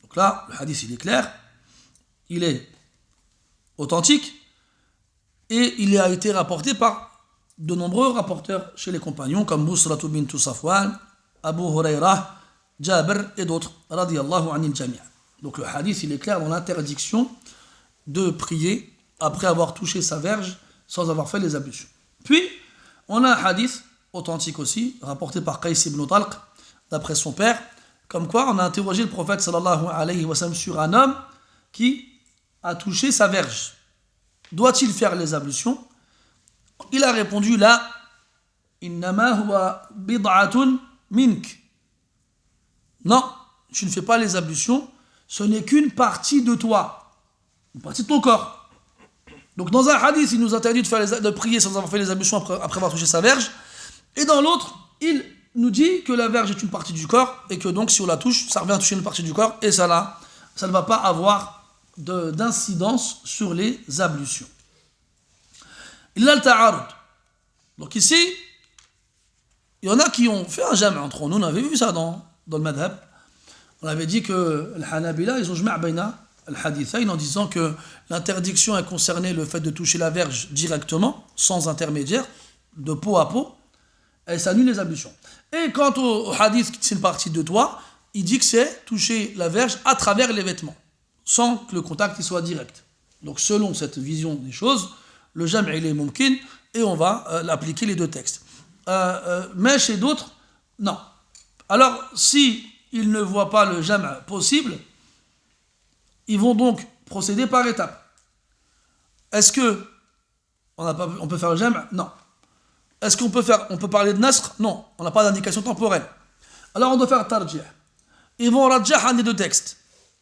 Donc là, le hadith il est clair, il est authentique et il a été rapporté par de nombreux rapporteurs chez les compagnons comme Busratu bint Safwan, Abu Huraira, Jabir et d'autres, radiyallahu anil jami'. Donc le hadith il est clair dans l'interdiction de prier après avoir touché sa verge sans avoir fait les ablutions. Puis On a un hadith authentique aussi, rapporté par Qais ibn Talq, d'après son père, comme quoi on a interrogé le prophète sallallahu alayhi wa sallam sur un homme qui a touché sa verge. Doit-il faire les ablutions? Il a répondu là, innama huwa bid'atun mink. Non, tu ne fais pas les ablutions, ce n'est qu'une partie de toi, une partie de ton corps. Donc dans un hadith, il nous interdit de prier sans avoir fait les ablutions après avoir touché sa verge, et dans l'autre, il nous dit que la verge est une partie du corps, et que donc si on la touche, ça revient à toucher une partie du corps, et ça ne va pas avoir d'incidence sur les ablutions. Il a le ta'arud. Donc ici, il y en a qui ont fait un jam' entre nous, on avait vu ça dans le madhab. On avait dit que les Hanabila, ils ont jma' bayna al-hadithayn en disant que l'interdiction a concerné le fait de toucher la verge directement, sans intermédiaire, de peau à peau, et ça annule les ablutions. Et quant au hadith, c'est une partie de toi, il dit que c'est toucher la verge à travers les vêtements, sans que le contact soit direct. Donc selon cette vision des choses, le jam' il est mumkin, et on va appliquer les deux textes. Mais chez d'autres, non. Alors, si ils ne voient pas le jam' possible, ils vont donc procéder par étapes. Est-ce que on peut faire le jam'? Non. Est-ce qu'on peut parler de nasr? Non. On n'a pas d'indication temporelle. Alors on doit faire tarjih. Ils vont rajjah un des deux textes.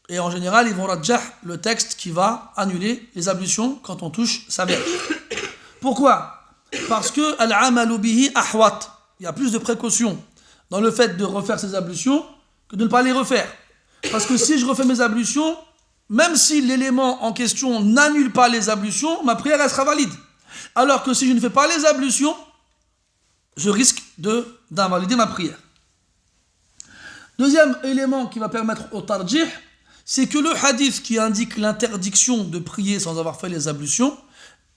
Et en général, ils vont rajjah le texte qui va annuler les ablutions quand on touche sa verge. Pourquoi? Parce que al-amalu bihi ahwat. Il y a plus de précautions dans le fait de refaire ses ablutions que de ne pas les refaire. Parce que si je refais mes ablutions, même si l'élément en question n'annule pas les ablutions, ma prière elle sera valide. Alors que si je ne fais pas les ablutions, je risque d'invalider ma prière. Deuxième élément qui va permettre au tarjih, c'est que le hadith qui indique l'interdiction de prier sans avoir fait les ablutions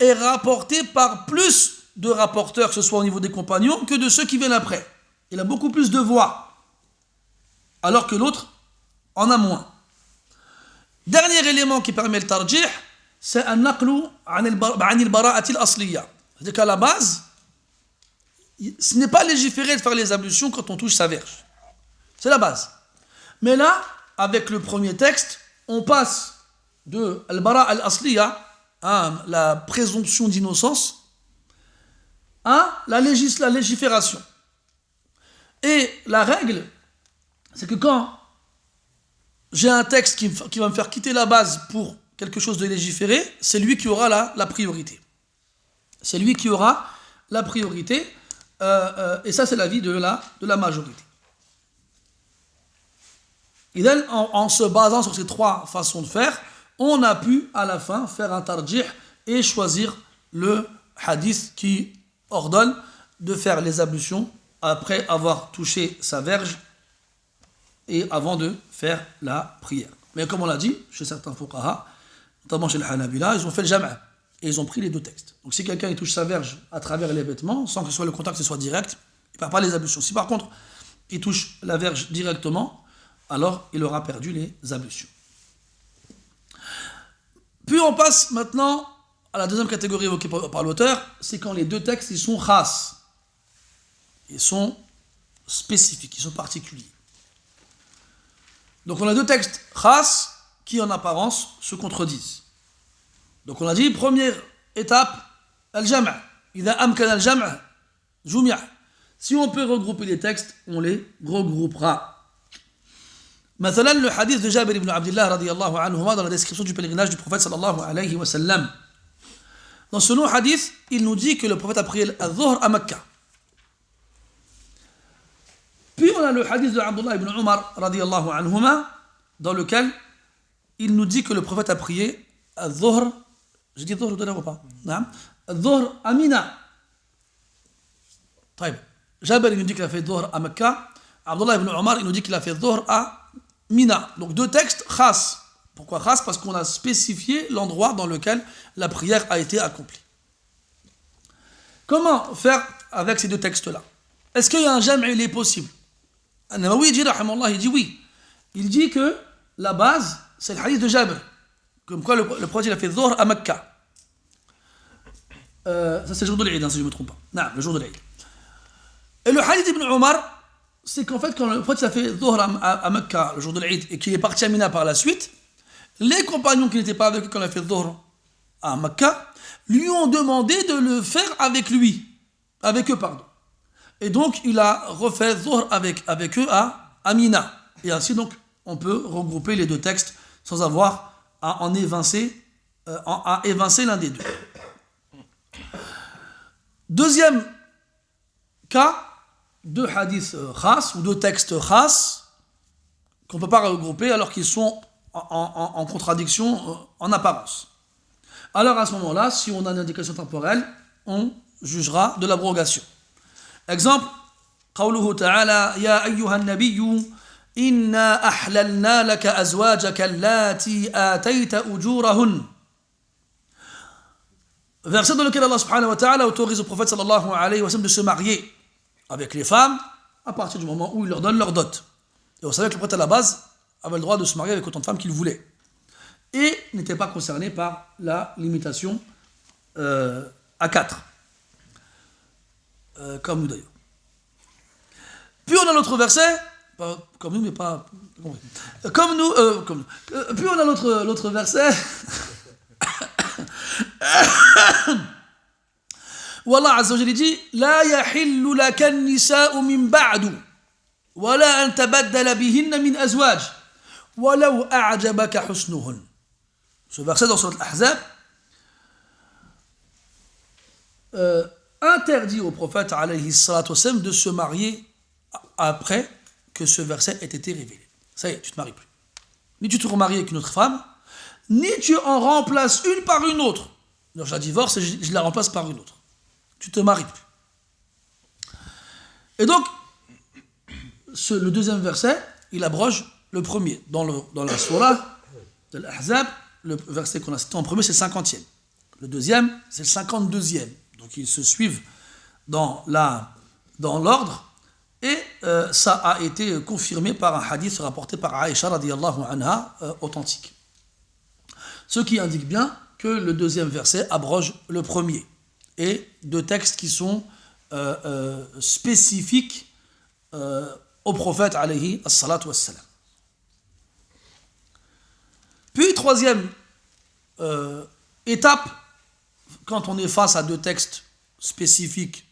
est rapporté par plus de rapporteurs, que ce soit au niveau des compagnons, que de ceux qui viennent après. Il a beaucoup plus de voix, alors que l'autre en a moins. Dernier élément qui permet le tarjih, c'est un naqlu an al-bara'ati al-asliya. C'est-à-dire qu'à la base, ce n'est pas légiféré de faire les ablutions quand on touche sa verge. C'est la base. Mais là, avec le premier texte, on passe de al-bara' al-asliya, la présomption d'innocence, à la légifération. Et la règle, c'est que quand j'ai un texte qui va me faire quitter la base pour quelque chose de légiféré, c'est lui qui aura la priorité. C'est lui qui aura la priorité, et ça c'est l'avis de la majorité. Et donc, en se basant sur ces trois façons de faire, on a pu à la fin faire un tarjih et choisir le hadith qui ordonne de faire les ablutions après avoir touché sa verge et avant de faire la prière. Mais comme on l'a dit, chez certains fuqaha, notamment chez les Hanabila, ils ont fait le jam' et ils ont pris les deux textes. Donc si quelqu'un il touche sa verge à travers les vêtements, sans que le contact soit direct, il ne perd pas les ablutions. Si par contre, il touche la verge directement, alors il aura perdu les ablutions. Puis on passe maintenant à la deuxième catégorie évoquée par l'auteur, c'est quand les deux textes ils sont khas, ils sont spécifiques, ils sont particuliers. Donc on a deux textes khas qui en apparence se contredisent. Donc on a dit, première étape, al-jam'. Idha amkan al-jam' jumia'. Si on peut regrouper les textes, on les regroupera. Mathalan, le hadith de Jabir ibn Abdullah radiyallahu anhuma dans la description du pèlerinage du prophète sallallahu alayhi wa sallam. Dans ce long hadith, il nous dit que le prophète a prié al-dhuhr à Mecca. Puis on a le hadith de Abdullah ibn Umar radiyallahu anhuma dans lequel il nous dit que le prophète a prié al-dhuhr. J'ai dit dhuhr tout à l'heure ou pas? Non. Al-dhuhr à Mina. Jabir il nous dit qu'il a fait dhuhr à Mecca. Abdullah ibn Umar il nous dit qu'il a fait dhuhr à Mina. Donc deux textes khas. Pourquoi khas? Parce qu'on a spécifié l'endroit dans lequel la prière a été accomplie. Comment faire avec ces deux textes-là? Est-ce qu'il y a un jam' il est possible? An-Nawawi il dit oui. Il dit que la base, c'est le hadith de Jabir. Comme quoi le prophète a fait dhuhr à Mecca. Ça c'est le jour de l'Eid, hein, si je ne me trompe pas. Non, le jour de l'Eid. Et le hadith d'Ibn Omar, c'est qu'en fait, quand le prophète a fait Dhuhr à Mecca le jour de l'Eid et qu'il est parti à Mina par la suite, les compagnons qui n'étaient pas avec lui quand il a fait Dhuhr à Mecca lui ont demandé de le faire avec eux, pardon. Et donc, il a refait Dhuhr avec eux à Mina. Et ainsi, donc, on peut regrouper les deux textes sans avoir à évincer l'un des deux. Deuxième cas, deux hadiths khas ou deux textes khas qu'on ne peut pas regrouper alors qu'ils sont en contradiction en apparence. Alors à ce moment-là, si on a une indication temporelle, on jugera de l'abrogation. Exemple, قوله تعالى يا أيها النبي إنا أحللنا لك أزواجك اللاتي آتيت أجورهن. Verset dans lequel Allah subhanahu wa ta'ala autorise au prophète sallallahu alayhi wa sallam de se marier avec les femmes à partir du moment où il leur donne leur dot. Et vous savez que le prophète à la base avait le droit de se marier avec autant de femmes qu'il voulait. Et n'était pas concerné par la limitation à 4. Comme nous d'ailleurs. Puis on a l'autre verset, comme nous mais pas... Comme nous, puis on a l'autre verset... où Allah Azza wa Jalla dit لا يحل لك النساء من بعد ولا أن تبدل بهن من أزواج ولو أعجبك حسنهن. Ce verset dans Surat Al-Ahzab interdit au prophète alayhi salatu wassalam de se marier après que ce verset ait été révélé. Ça y est, tu ne te maries plus. Ni tu te remaries avec une autre femme, ni tu en remplaces une par une autre. Donc je la divorce et je la remplace par une autre. Tu te maries plus. Et donc, le deuxième verset, il abroge le premier. Dans la surah de l'Ahzab, le verset qu'on a cité en premier, c'est le 50e. Le deuxième, c'est le 52e. Donc ils se suivent dans l'ordre. Et ça a été confirmé par un hadith rapporté par Aïcha radiyallahu anha, authentique. Ce qui indique bien que le deuxième verset abroge le premier. Et deux textes qui sont spécifiques au prophète alayhi as-salatu was-salam. Puis troisième étape, quand on est face à deux textes spécifiques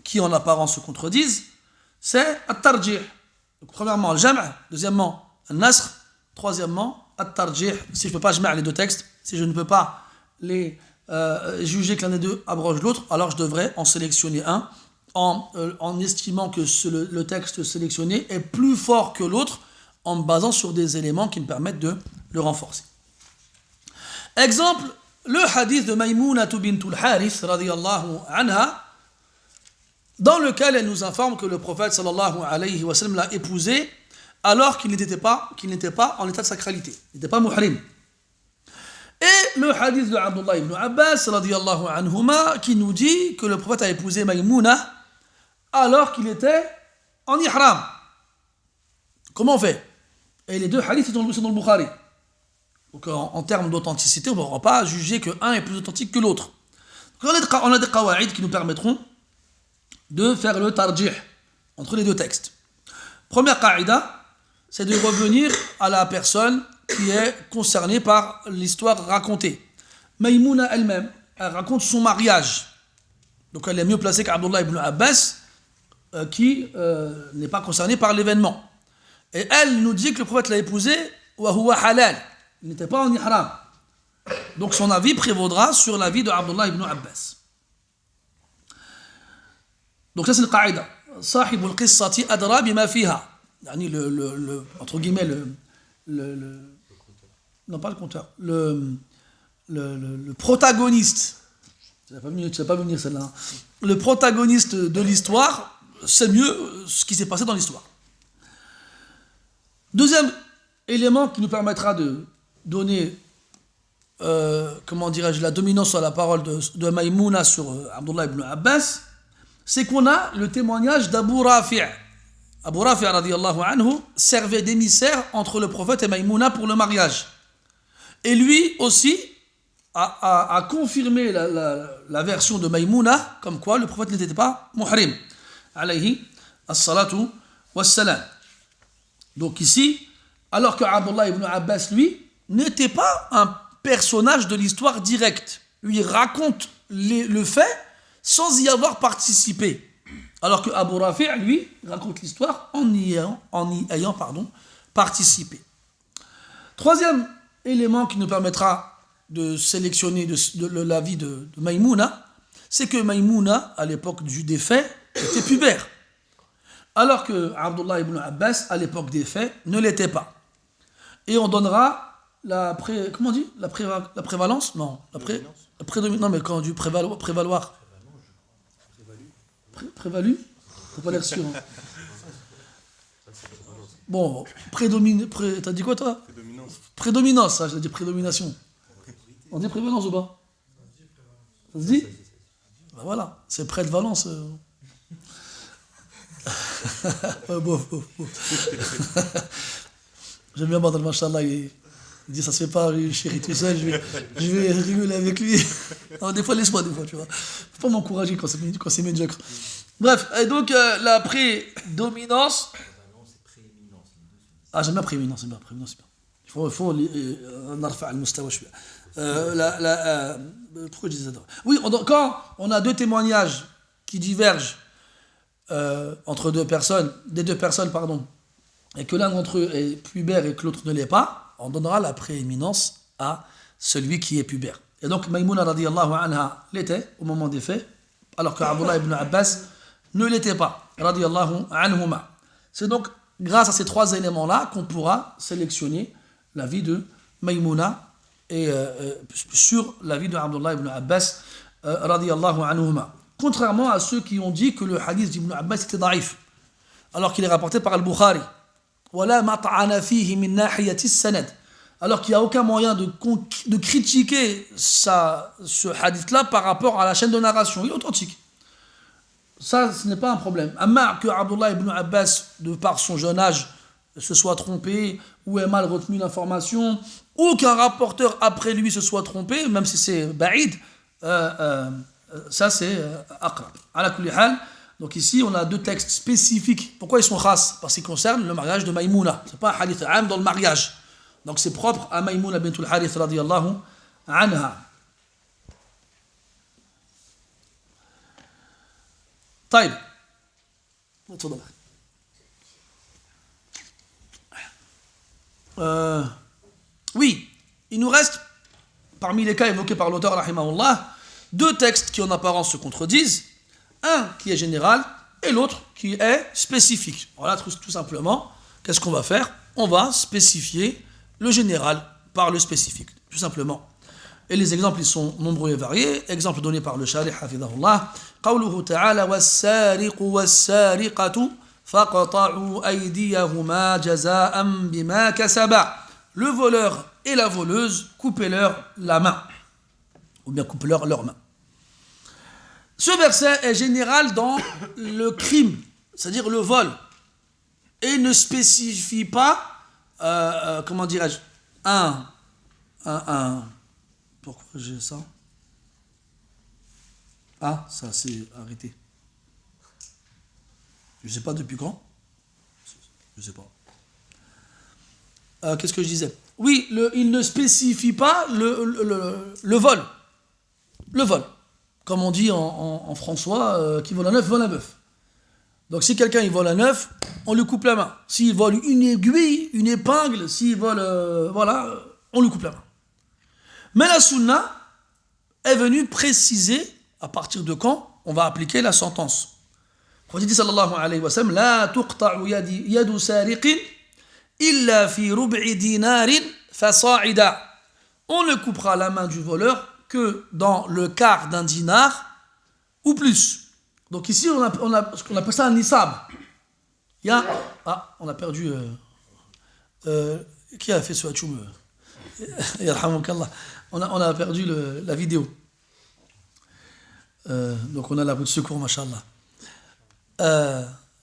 qui en apparence se contredisent, c'est at-tarjih. Donc premièrement le jam', deuxièmement le nasr, troisièmement at-tarjih. Si je ne peux pas jma' les deux textes, si je ne peux pas les juger que l'un des deux abroge l'autre, alors je devrais en sélectionner un en estimant que le texte sélectionné est plus fort que l'autre en me basant sur des éléments qui me permettent de le renforcer. Exemple, le hadith de Maïmouna bintul Harith radiyallahu anha, dans lequel elle nous informe que le prophète sallallahu alayhi wa sallam l'a épousée alors qu'il n'était pas en état de sacralité, il n'était pas muhrim. Et le hadith de Abdullah ibn Abbas radiyallahu anhuma qui nous dit que le prophète a épousé Maïmouna alors qu'il était en ihram. Comment on fait? Et les deux hadiths sont dans le Bukhari. Donc en termes d'authenticité, on ne pourra pas juger qu'un est plus authentique que l'autre. Donc on a des qawa'id qui nous permettront de faire le tarjih entre les deux textes. Première qa'ida, c'est de revenir à la personne qui est concernée par l'histoire racontée. Maïmouna elle-même, elle raconte son mariage. Donc elle est mieux placée qu'Abdullah ibn Abbas, qui n'est pas concerné par l'événement. Et elle nous dit que le prophète l'a épousé wa huwa halal. Il n'était pas en ihram. Donc son avis prévaudra sur l'avis de Abdullah ibn Abbas. Donc ça c'est le qa'ida. صاحب القصة أدرى بما فيها. يعني entre guillemets non pas le conteur, le protagoniste. Tu vas pas venir celle-là. Le protagoniste de l'histoire sait mieux ce qui s'est passé dans l'histoire. Deuxième élément qui nous permettra de donner la dominance sur la parole de Maïmouna sur Abdullah ibn Abbas, c'est qu'on a le témoignage d'Abu Rafi'. Abu Rafi' radiyallahu anhu servait d'émissaire entre le prophète et Maïmouna pour le mariage. Et lui aussi, a confirmé la version de Maïmouna, comme quoi le prophète n'était pas muhrim. Alayhi as-salatu was-salam. Donc ici, alors que Abdullah ibn Abbas, lui, n'était pas un personnage de l'histoire directe. Lui, il raconte le fait sans y avoir participé. Alors que Abu Rafi', lui, raconte l'histoire en y ayant participé. Troisième élément qui nous permettra de sélectionner l'avis de Maïmouna, c'est que Maïmouna, à l'époque des faits, était pubère. Alors que Abdullah ibn Abbas, à l'époque des faits, ne l'était pas. Et on donnera la prévalence. Non, non, mais quand on dit prévaloir. Prévalu. T'as pas l'air sûr. Hein. Bon, t'as dit quoi toi? Prédominance, ça, j'ai dit prédomination. On dit prévalence ou pas? Ça se dit? Ben voilà, c'est près de Valence. Bof. J'aime bien Badal, machallah, il dit ça se fait pas, chéri, tout seul, je vais rigoler avec lui. Alors, des fois, laisse-moi, tu vois. Faut pas m'encourager quand c'est médiocre. Bref, et donc la prédominance. Ah, j'aime bien prééminence, c'est bien. Il faut narfa al-mustawa shouya. Pourquoi je disais ça? Oui, quand on a deux témoignages qui divergent entre des deux personnes, et que l'un d'entre eux est pubère et que l'autre ne l'est pas, on donnera la prééminence à celui qui est pubère. Et donc Maïmouna radiyallahu anha l'était au moment des faits, alors que Abdullah ibn Abbas ne l'était pas, radiyallahu anhuma. C'est donc grâce à ces trois éléments-là qu'on pourra sélectionner la vie de Maïmouna et sur la vie de Abdullah ibn Abbas radiyallahu anhuma. Contrairement à ceux qui ont dit que le hadith d'Ibn Abbas était daïf, alors qu'il est rapporté par Al-Bukhari. Alors qu'il n'y a aucun moyen de critiquer ce hadith-là par rapport à la chaîne de narration. Il est authentique. Ça, ce n'est pas un problème. Amma que Abdullah ibn Abbas, de par son jeune âge, se soit trompé ou ait mal retenu l'information, ou qu'un rapporteur après lui se soit trompé, même si c'est ba'id, ça c'est aqrab. Ala kulli hal. Donc ici, on a deux textes spécifiques. Pourquoi ils sont khas? Parce qu'ils concernent le mariage de Maïmouna. Ce n'est pas un hadith am dans le mariage. Donc c'est propre à Maïmouna bint al-Harith radiyallahu anha. طيب. Oui, il nous reste, parmi les cas évoqués par l'auteur, rahimahullah, deux textes qui en apparence se contredisent. Un qui est général et l'autre qui est spécifique. Voilà, tout simplement, qu'est-ce qu'on va faire? On va spécifier le général par le spécifique, tout simplement. Et les exemples, ils sont nombreux et variés. Exemple donné par le Sharih, hafidhahullah. قوله تعالى والسارق والسارقة فقطعوا أيديهما جزاء بما كسبا. Le voleur et la voleuse, coupez-leur la main. Ou bien coupez-leur leurs mains. Ce verset est général dans le crime, c'est-à-dire le vol, et ne spécifie pas, comment dirais-je, pourquoi j'ai ça? Ah, ça s'est arrêté. Je ne sais pas depuis quand. Je ne sais pas. Qu'est-ce que je disais? Oui, il ne spécifie pas le vol. Le vol. Comme on dit en François, qui vole un œuf, vole un bœuf. Donc si quelqu'un il vole un œuf, on lui coupe la main. S'il vole une aiguille, une épingle, s'il vole, on lui coupe la main. Mais la sunna est venue préciser à partir de quand on va appliquer la sentence. Le prophète dit sallallahu alayhi wa sallam, la tuqta'u yadu sariqin illa fi rub'i dinarin fasa'ida. On ne coupera la main du voleur que dans le quart d'un dinar ou plus. Donc ici, on a ce qu'on appelle ça un nisab. Il y a... Ah, on a perdu... qui a fait ce hatchoum? On a perdu la vidéo. Donc on a la roue de secours, machallah.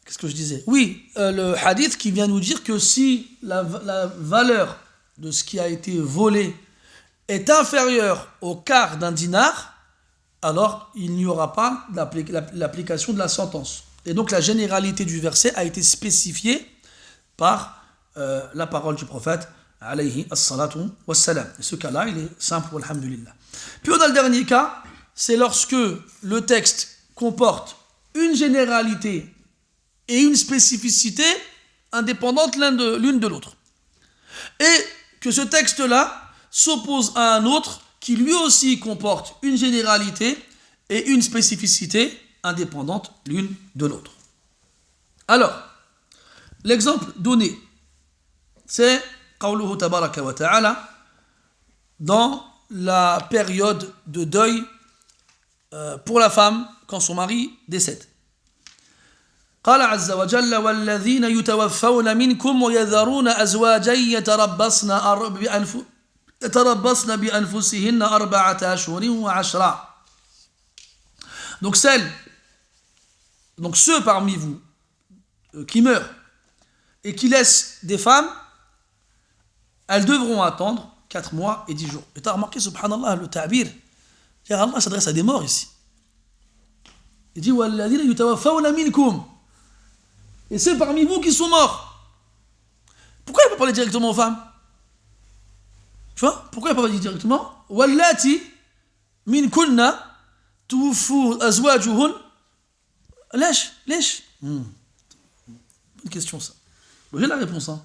Qu'est-ce que je disais? Oui, le hadith qui vient nous dire que si la valeur de ce qui a été volé est inférieur au quart d'un dinar, alors il n'y aura pas l'application de la sentence. Et donc la généralité du verset a été spécifiée par la parole du prophète, alayhi as-salatu was-salam. Et ce cas-là, il est simple, alhamdulillah. Puis on a le dernier cas, c'est lorsque le texte comporte une généralité et une spécificité indépendantes l'une de l'autre. Et que ce texte-là s'oppose à un autre qui lui aussi comporte une généralité et une spécificité indépendantes l'une de l'autre. Alors, l'exemple donné, c'est qawluhu tabaraka wa ta'ala dans la période de deuil pour la femme quand son mari décède. قال عز وجل والذين يتوفون منكم ويذرون أزواجا يتربصن بأنفسهن 4 أشهر و10. Donc ceux parmi vous qui meurent et qui laissent des femmes, elles devront attendre 4 mois et 10 jours. Et tu as remarqué, subhanallah, le ta'bir, Allah s'adresse à des morts ici. Il dit وَالَّذِينَ يُتَوَفَّوْنَ مِنْكُمْ. Et ceux parmi vous qui sont morts. Pourquoi il ne peut pas parler directement aux femmes? Tu vois? Pourquoi il ne peut pas dire directement وَاللَّاتِ مِنْ كُنَّ تُوفُوا أَزْوَاجُهُنْ. ليش bonne question ça. Bon, j'ai la réponse. Hein.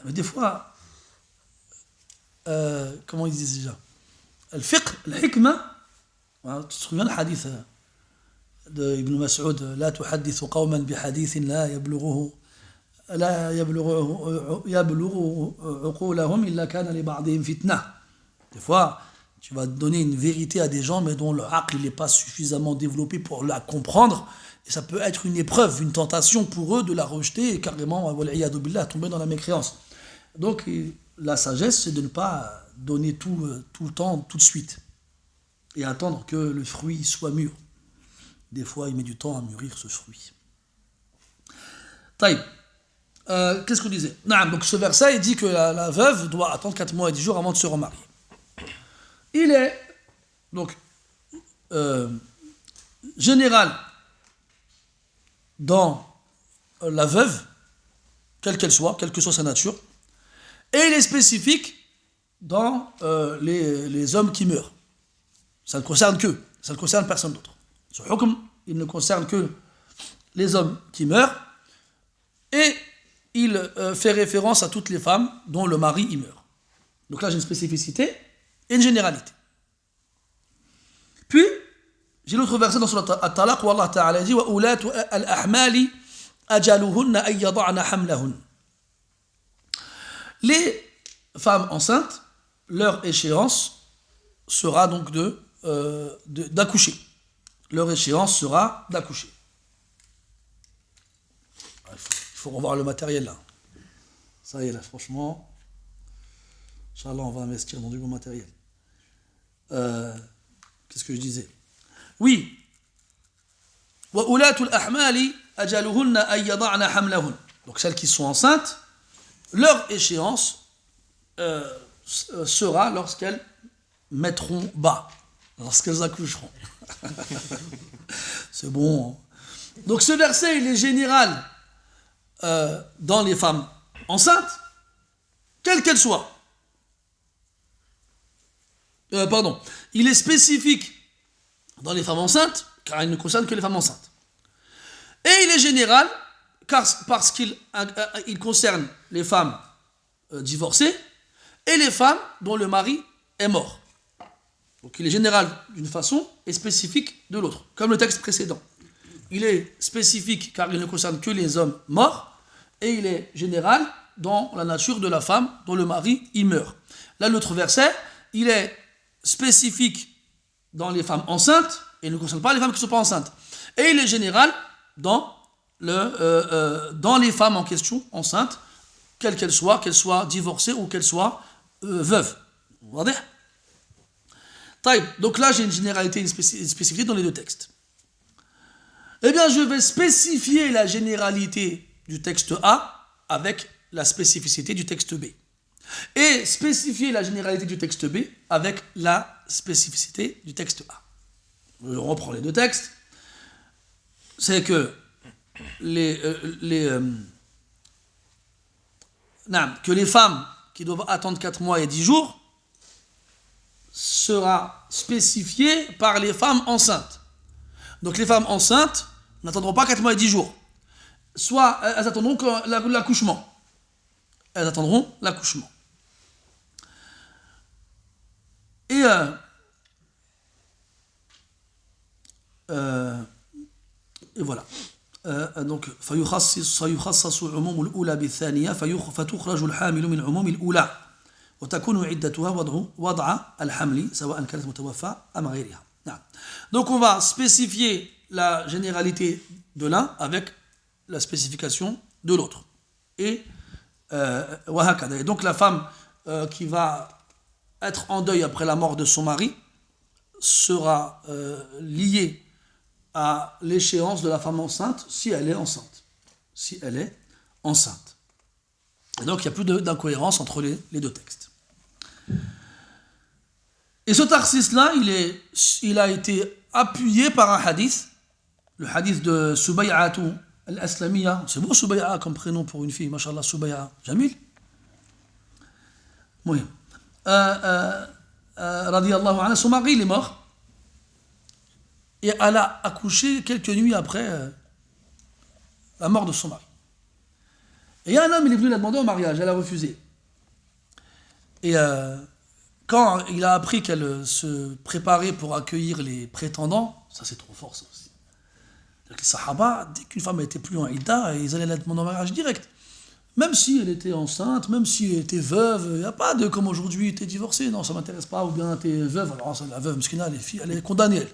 Mais des fois, comment ils disent déjà? Al-fiqh, al-hikmah. Tu te souviens le hadith de Ibn Mas'ud, لا تحدث قوما بحديث لا يبلغ عقولهم إلا كان لبعضهم فتنة. Des fois, tu vas donner une vérité à des gens, mais dont le aql n'est pas suffisamment développé pour la comprendre, et ça peut être une épreuve, une tentation pour eux de la rejeter et carrément, wal'iyadu billah, tomber dans la mécréance. Donc, la sagesse, c'est de ne pas donner tout le temps, tout de suite, et attendre que le fruit soit mûr. Des fois, il met du temps à mûrir ce fruit. Taïb. Qu'est-ce qu'on disait? Donc ce verset, il dit que la veuve doit attendre 4 mois et 10 jours avant de se remarier. Il est donc général dans la veuve, quelle qu'elle soit, quelle que soit sa nature, et il est spécifique dans les hommes qui meurent. Ça ne concerne qu'eux, ça ne concerne personne d'autre. Ce hukm, il ne concerne que les hommes qui meurent, et il fait référence à toutes les femmes dont le mari y meurt. Donc là, j'ai une spécificité et une généralité. Puis, j'ai l'autre verset dans Surat At-Talaq où Allah Ta'ala dit وَأُولَاتُ الْأَحْمَالِ أَجَلُهُنَّ أَن يَضَعْنَ حَمْلَهُنَّ. Les femmes enceintes, leur échéance sera donc d'accoucher. Leur échéance sera d'accoucher. Il faut revoir le matériel là. Ça y est là, franchement. Inch'Allah, on va investir dans du bon matériel. Qu'est-ce que je disais? Oui. وَأُولَاتُ الْأَحْمَالِ أَجَلُهُنَّ أَن يَضَعْنَ حَمْلَهُنَّ. Donc celles qui sont enceintes, leur échéance sera lorsqu'elles mettront bas, lorsqu'elles accoucheront. C'est bon. Hein? Donc ce verset, il est général dans les femmes enceintes, quelles qu'elles soient. Il est spécifique dans les femmes enceintes, car il ne concerne que les femmes enceintes. Et il est général, parce qu'il concerne les femmes divorcées et les femmes dont le mari est mort. Donc il est général d'une façon et spécifique de l'autre, comme le texte précédent. Il est spécifique car il ne concerne que les hommes morts, et il est général dans la nature de la femme dont le mari y meurt. Là, l'autre verset, il est spécifique dans les femmes enceintes, et il ne concerne pas les femmes qui ne sont pas enceintes. Et il est général dans les femmes en question, enceintes, quelles qu'elles soient divorcées ou qu'elles soient veuves. Vous voyez? Donc là, j'ai une généralité et une spécificité dans les deux textes. Eh bien, je vais spécifier la généralité du texte A avec la spécificité du texte B. Et spécifier la généralité du texte B avec la spécificité du texte A. Je reprends les deux textes. C'est que que les femmes qui doivent attendre 4 mois et 10 jours sera spécifié par les femmes enceintes. Donc les femmes enceintes n'attendront pas 4 mois et 10 jours. Soit elles attendront l'accouchement. Elles attendront l'accouchement. Et voilà. Donc فيخصص عموم الأولى بالثانية فتخرج الحامل من عموم الأولى وتكون عدتها وضع الحمل سواء كانت متوفى أم غيرها. Donc on va spécifier la généralité de l'un avec la spécification de l'autre. Et donc la femme qui va être en deuil après la mort de son mari sera liée à l'échéance de la femme enceinte si elle est enceinte. Si elle est enceinte. Et donc il n'y a plus d'incohérence entre les deux textes. Et ce tarsis-là, il a été appuyé par un hadith, le hadith de Subay'atu al-Aslamiyya. C'est beau Subay'a comme prénom pour une fille, mashallah, Subay'a. Jamil. Oui. Radiyallahu anha, son mari il est mort. Et elle a accouché quelques nuits après la mort de son mari. Et un homme il est venu la demander au mariage, elle a refusé. Et quand il a appris qu'elle se préparait pour accueillir les prétendants, ça c'est trop fort ça aussi. Les Sahaba, dès qu'une femme n'était plus en Idda, ils allaient la demander en mariage direct. Même si elle était enceinte, même si elle était veuve, il n'y a pas de comme aujourd'hui, tu es divorcée, non ça ne m'intéresse pas, ou bien tu es veuve, alors la veuve, mskina, elle est condamnée elle.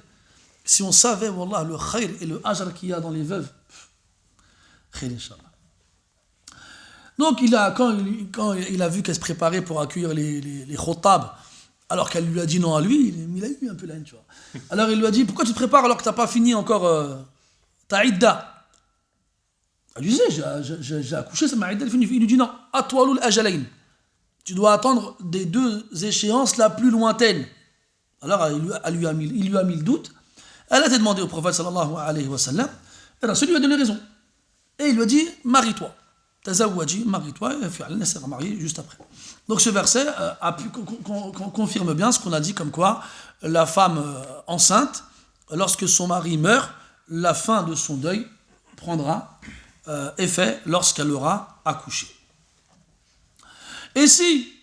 Si on savait, wallah, le khayr et le ajr qu'il y a dans les veuves, khayr inshallah. Donc quand il a vu qu'elle se préparait pour accueillir les khotab, alors qu'elle lui a dit non à lui, il a eu un peu la haine, tu vois. Alors il lui a dit, pourquoi tu te prépares alors que tu n'as pas fini encore ta idda? Elle lui disait, j'ai accouché, c'est ma idda, elle finit. Il lui dit non, atwalul ajalain. Tu dois attendre des deux échéances la plus lointaine. Alors il lui a mis le doute. Elle a été demandée au prophète sallallahu alayhi wa sallam, et Rasul lui a donné raison. Et il lui a dit, marie-toi. Tazawaji, marie-toi, et elle s'est mariée juste après. Donc ce verset confirme bien ce qu'on a dit, comme quoi la femme enceinte, lorsque son mari meurt, la fin de son deuil prendra effet lorsqu'elle aura accouché. Et si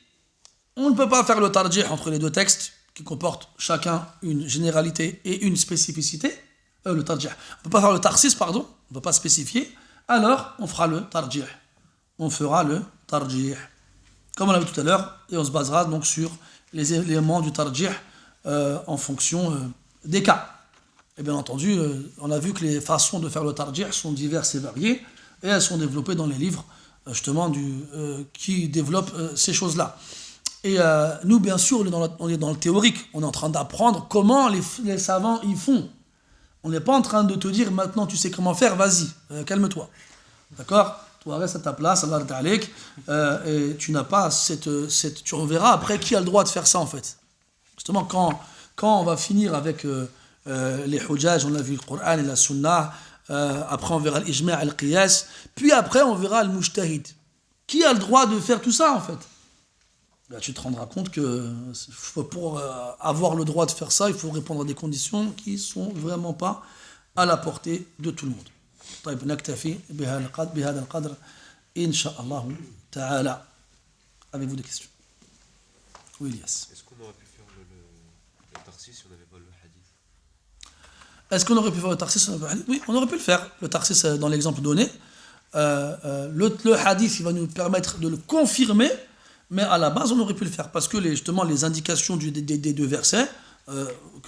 on ne peut pas faire le tarjih entre les deux textes, qui comportent chacun une généralité et une spécificité, le tarjih. On ne peut pas faire le tarsis, pardon, on ne peut pas spécifier, alors on fera le tarjih. On fera le tarjih. Comme on l'a vu tout à l'heure, et on se basera donc sur les éléments du tarjih en fonction des cas. Et bien entendu, on a vu que les façons de faire le tarjih sont diverses et variées, et elles sont développées dans les livres, justement, qui développent ces choses-là. Et nous, bien sûr, on est dans le théorique. On est en train d'apprendre comment les savants y font. On n'est pas en train de te dire, maintenant tu sais comment faire, vas-y, calme-toi. D'accord? Toi, reste à ta place, Allah ta'alik, et tu n'as pas tu verras après qui a le droit de faire ça, en fait. Justement, quand on va finir avec les hujjaj, on a vu le Coran et la Sunna, après on verra l'ijma' al-qiyas, puis après on verra le mujtahid. Qui a le droit de faire tout ça, en fait? Là, tu te rendras compte que pour avoir le droit de faire ça, il faut répondre à des conditions qui ne sont vraiment pas à la portée de tout le monde. طيب نكتفي بهذا القدر إن شاء الله تعالى. Avez-vous des questions? Oui, Elias. Est-ce qu'on aurait pu faire le tarsis si on n'avait pas le hadith? Est-ce qu'on aurait pu faire le tarsis si on n'avait pas le hadith? Oui, on aurait pu le faire. Le tarsis, dans l'exemple donné, le hadith, il va nous permettre de le confirmer. Mais à la base, on aurait pu le faire, parce que justement, les indications des deux versets,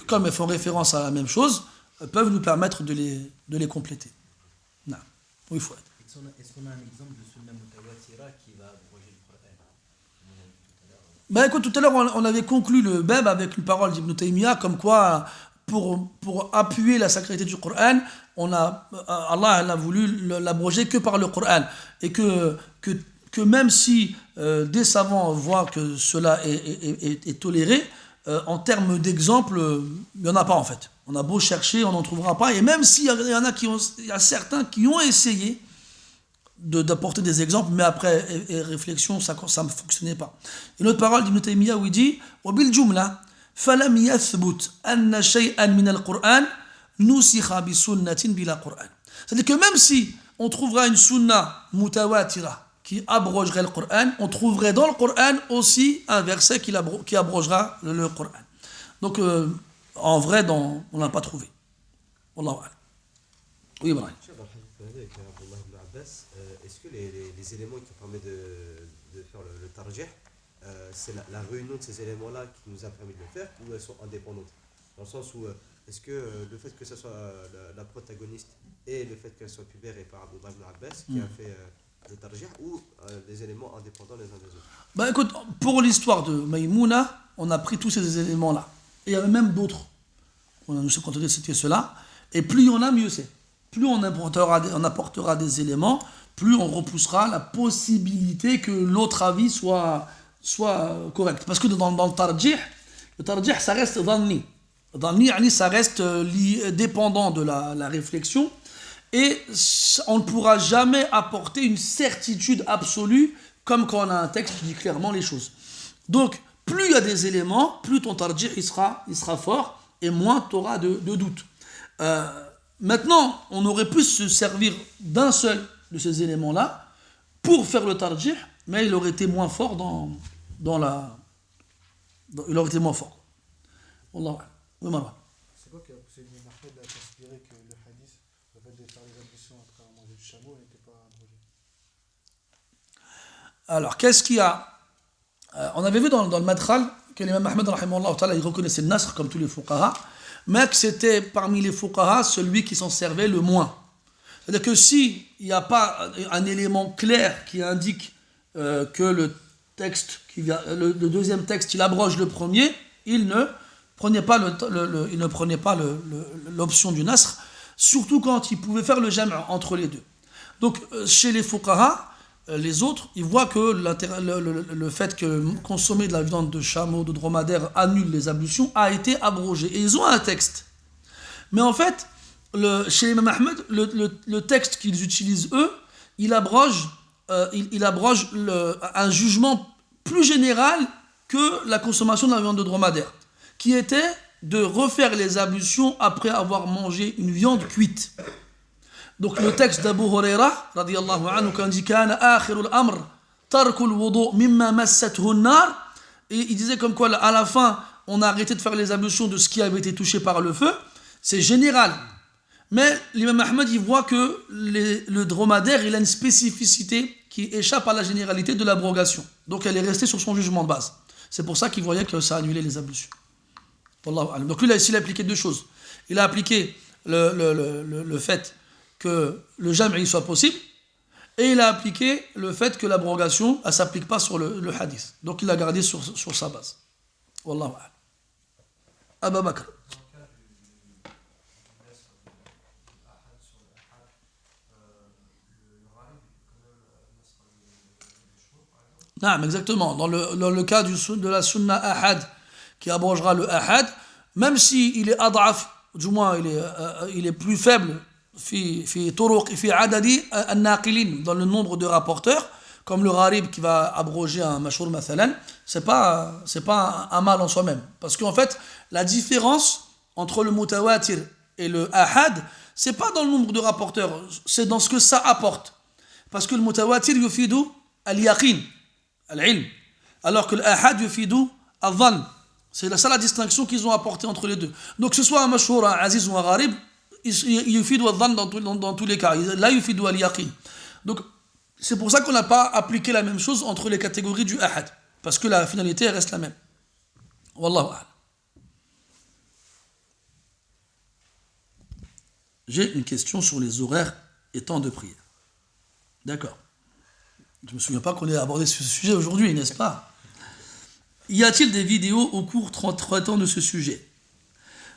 comme elles font référence à la même chose, peuvent nous permettre de les compléter. Non. Oui, faut être. Est-ce qu'on a un exemple de sunna mutawatira qui va abroger le Coran? Ben écoute, tout à l'heure, on avait conclu le bab avec une parole d'Ibn Taymiyyah, comme quoi, pour appuyer la sacralité du Coran, Allah a voulu l'abroger que par le Coran, et que que même si des savants voient que cela est toléré, en termes d'exemple, il n'y en a pas en fait. On a beau chercher, on n'en trouvera pas. Et même s'il y en a il y a certains qui ont essayé d'apporter des exemples, mais après réflexion, ça ne fonctionnait pas. Une autre parole d'Ibn Taymiyyah où il dit وَبِالْجُمْلَةِ فَلَمْ يَثْبُتْ أَنَّ شَيْئًا مِنَ الْقُرْآنِ نُسِخَ بِسُنَّةٍ بِلَا قُرْآنِ. C'est-à-dire que même si on trouvera une sunna mutawatira qui abrogerait le Coran, on trouverait dans le Coran aussi un verset qui abrogera le Coran. Donc, en vrai, on ne l'a pas trouvé. Wallahu a'lam. Oui, Ibrahim. Avec Abdullah ibn Abbas, est-ce que les éléments qui permettent de faire le tarjih, c'est la réunion de ces éléments-là qui nous a permis de le faire, ou elles sont indépendantes? Dans le sens où, est-ce que le fait que ce soit la protagoniste et le fait qu'elle soit pubère par Abdullah ibn Abbas qui a fait le tarjih, ou des éléments indépendants les uns des autres? Bah écoute, pour l'histoire de Maïmouna, on a pris tous ces éléments-là. Et il y avait même d'autres. On nous a contenté de citer cela. Et plus il y en a, mieux c'est. Plus on apportera des éléments, plus on repoussera la possibilité que l'autre avis soit correct. Parce que dans le tarjih, ça reste dhanni. Dhanni, ça reste dépendant de la réflexion. Et on ne pourra jamais apporter une certitude absolue comme quand on a un texte qui dit clairement les choses. Donc, plus il y a des éléments, plus ton tarjih il sera fort et moins tu auras de doute. Maintenant, on aurait pu se servir d'un seul de ces éléments-là pour faire le tarjih, mais il aurait été moins fort il aurait été moins fort. Wallah. Oui, Marwa. C'est quoi qui a poussé Ibn Ahmed à considérer que le hadith, le fait de faire les ablutions après avoir mangé du chameau, n'était pas abrogé? Alors, qu'est-ce qu'il y a? On avait vu dans le Madkhal que l'imam Ahmed, il reconnaissait le nasr comme tous les fuqaha, mais que c'était parmi les fuqaha celui qui s'en servait le moins. C'est-à-dire que s'il n'y a pas un élément clair qui indique que le deuxième texte, il abroge le premier, il ne prenait pas l'option du nasr, surtout quand il pouvait faire le jam' entre les deux. Donc, chez les fuqaha, les autres, ils voient que le fait que consommer de la viande de chameau, de dromadaire annule les ablutions a été abrogé. Et ils ont un texte. Mais en fait, chez l'imam Ahmed, le texte qu'ils utilisent eux, il abroge un jugement plus général que la consommation de la viande de dromadaire, qui était de refaire les ablutions après avoir mangé une viande cuite. Donc le texte d'Abu Huraira, radiyallahu anhu, quand il dit Kana akhirul amr, tarkul wudu mimma massathu an-nar, et il disait comme quoi à la fin, on a arrêté de faire les ablutions de ce qui avait été touché par le feu, c'est général. Mais l'imam Ahmed, il voit que le dromadaire, il a une spécificité qui échappe à la généralité de l'abrogation. Donc elle est restée sur son jugement de base. C'est pour ça qu'il voyait que ça annulait les ablutions. Donc lui, il a appliqué deux choses. Il a appliqué le fait que le jam' soit possible, et il a appliqué le fait que l'abrogation ne s'applique pas sur le hadith. Donc il l'a gardé sur sa base. Wallahu a'lam. Abu Bakr. Non, exactement. Dans le cas de la sunna ahad, qui abrogera le ahad, même s'il est ad'af, du moins il est plus faible, dans le nombre de rapporteurs, comme le gharib qui va abroger un mashhur mathalan, c'est pas un mal en soi-même. Parce qu'en fait, la différence entre le mutawatir et le ahad, c'est pas dans le nombre de rapporteurs, c'est dans ce que ça apporte. Parce que le mutawatir yufidu al-yaqin, al-ilm, alors que l'ahad yufidu al-dhann. C'est ça la distinction qu'ils ont apportée entre les deux. Donc que ce soit un mashhur, un aziz ou un gharib, yufidu al-dhann dans tous les cas. Là, yufidu al-yaqin. Donc c'est pour ça qu'on n'a pas appliqué la même chose entre les catégories du ahad. Parce que la finalité elle reste la même. Wallahu a'lam. J'ai une question sur les horaires et temps de prière. D'accord. Je ne me souviens pas qu'on ait abordé ce sujet aujourd'hui, n'est-ce pas? Y a-t-il des vidéos au cours traitant de ce sujet?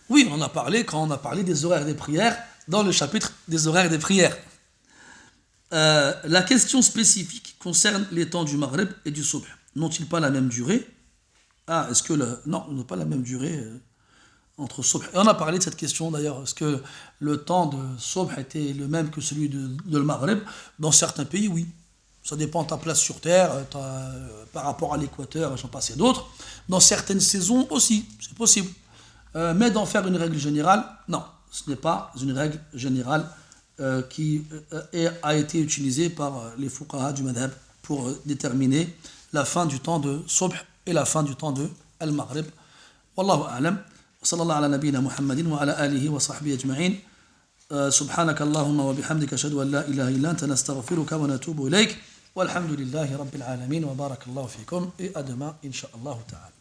Oui, on en a parlé quand on a parlé des horaires des prières, dans le chapitre des horaires des prières. La question spécifique concerne les temps du Maghrib et du Subh. N'ont-ils pas la même durée? Ah, est-ce que non, ils n'ont pas la même durée entre Subh. Et on a parlé de cette question d'ailleurs. Est-ce que le temps de Subh était le même que celui de le Maghrib? Dans certains pays, oui. Ça dépend de ta place sur Terre, par rapport à l'équateur, j'en passe et d'autres. Dans certaines saisons aussi, c'est possible. Mais d'en faire une règle générale, non. Ce n'est pas une règle générale qui a été utilisée par les fuqaha du madhab pour déterminer la fin du temps de Subh et la fin du temps de Al-Maghrib. Wallahu a'lam. وصلى الله على نبينا محمد وعلى آله وصحبه أجمعين سبحانك اللهم وبحمدك أشهد أن لا إله إلا أنت نستغفرك ونتوب إليك والحمد لله رب العالمين وبارك الله فيكم et à demain إن شاء الله تعالى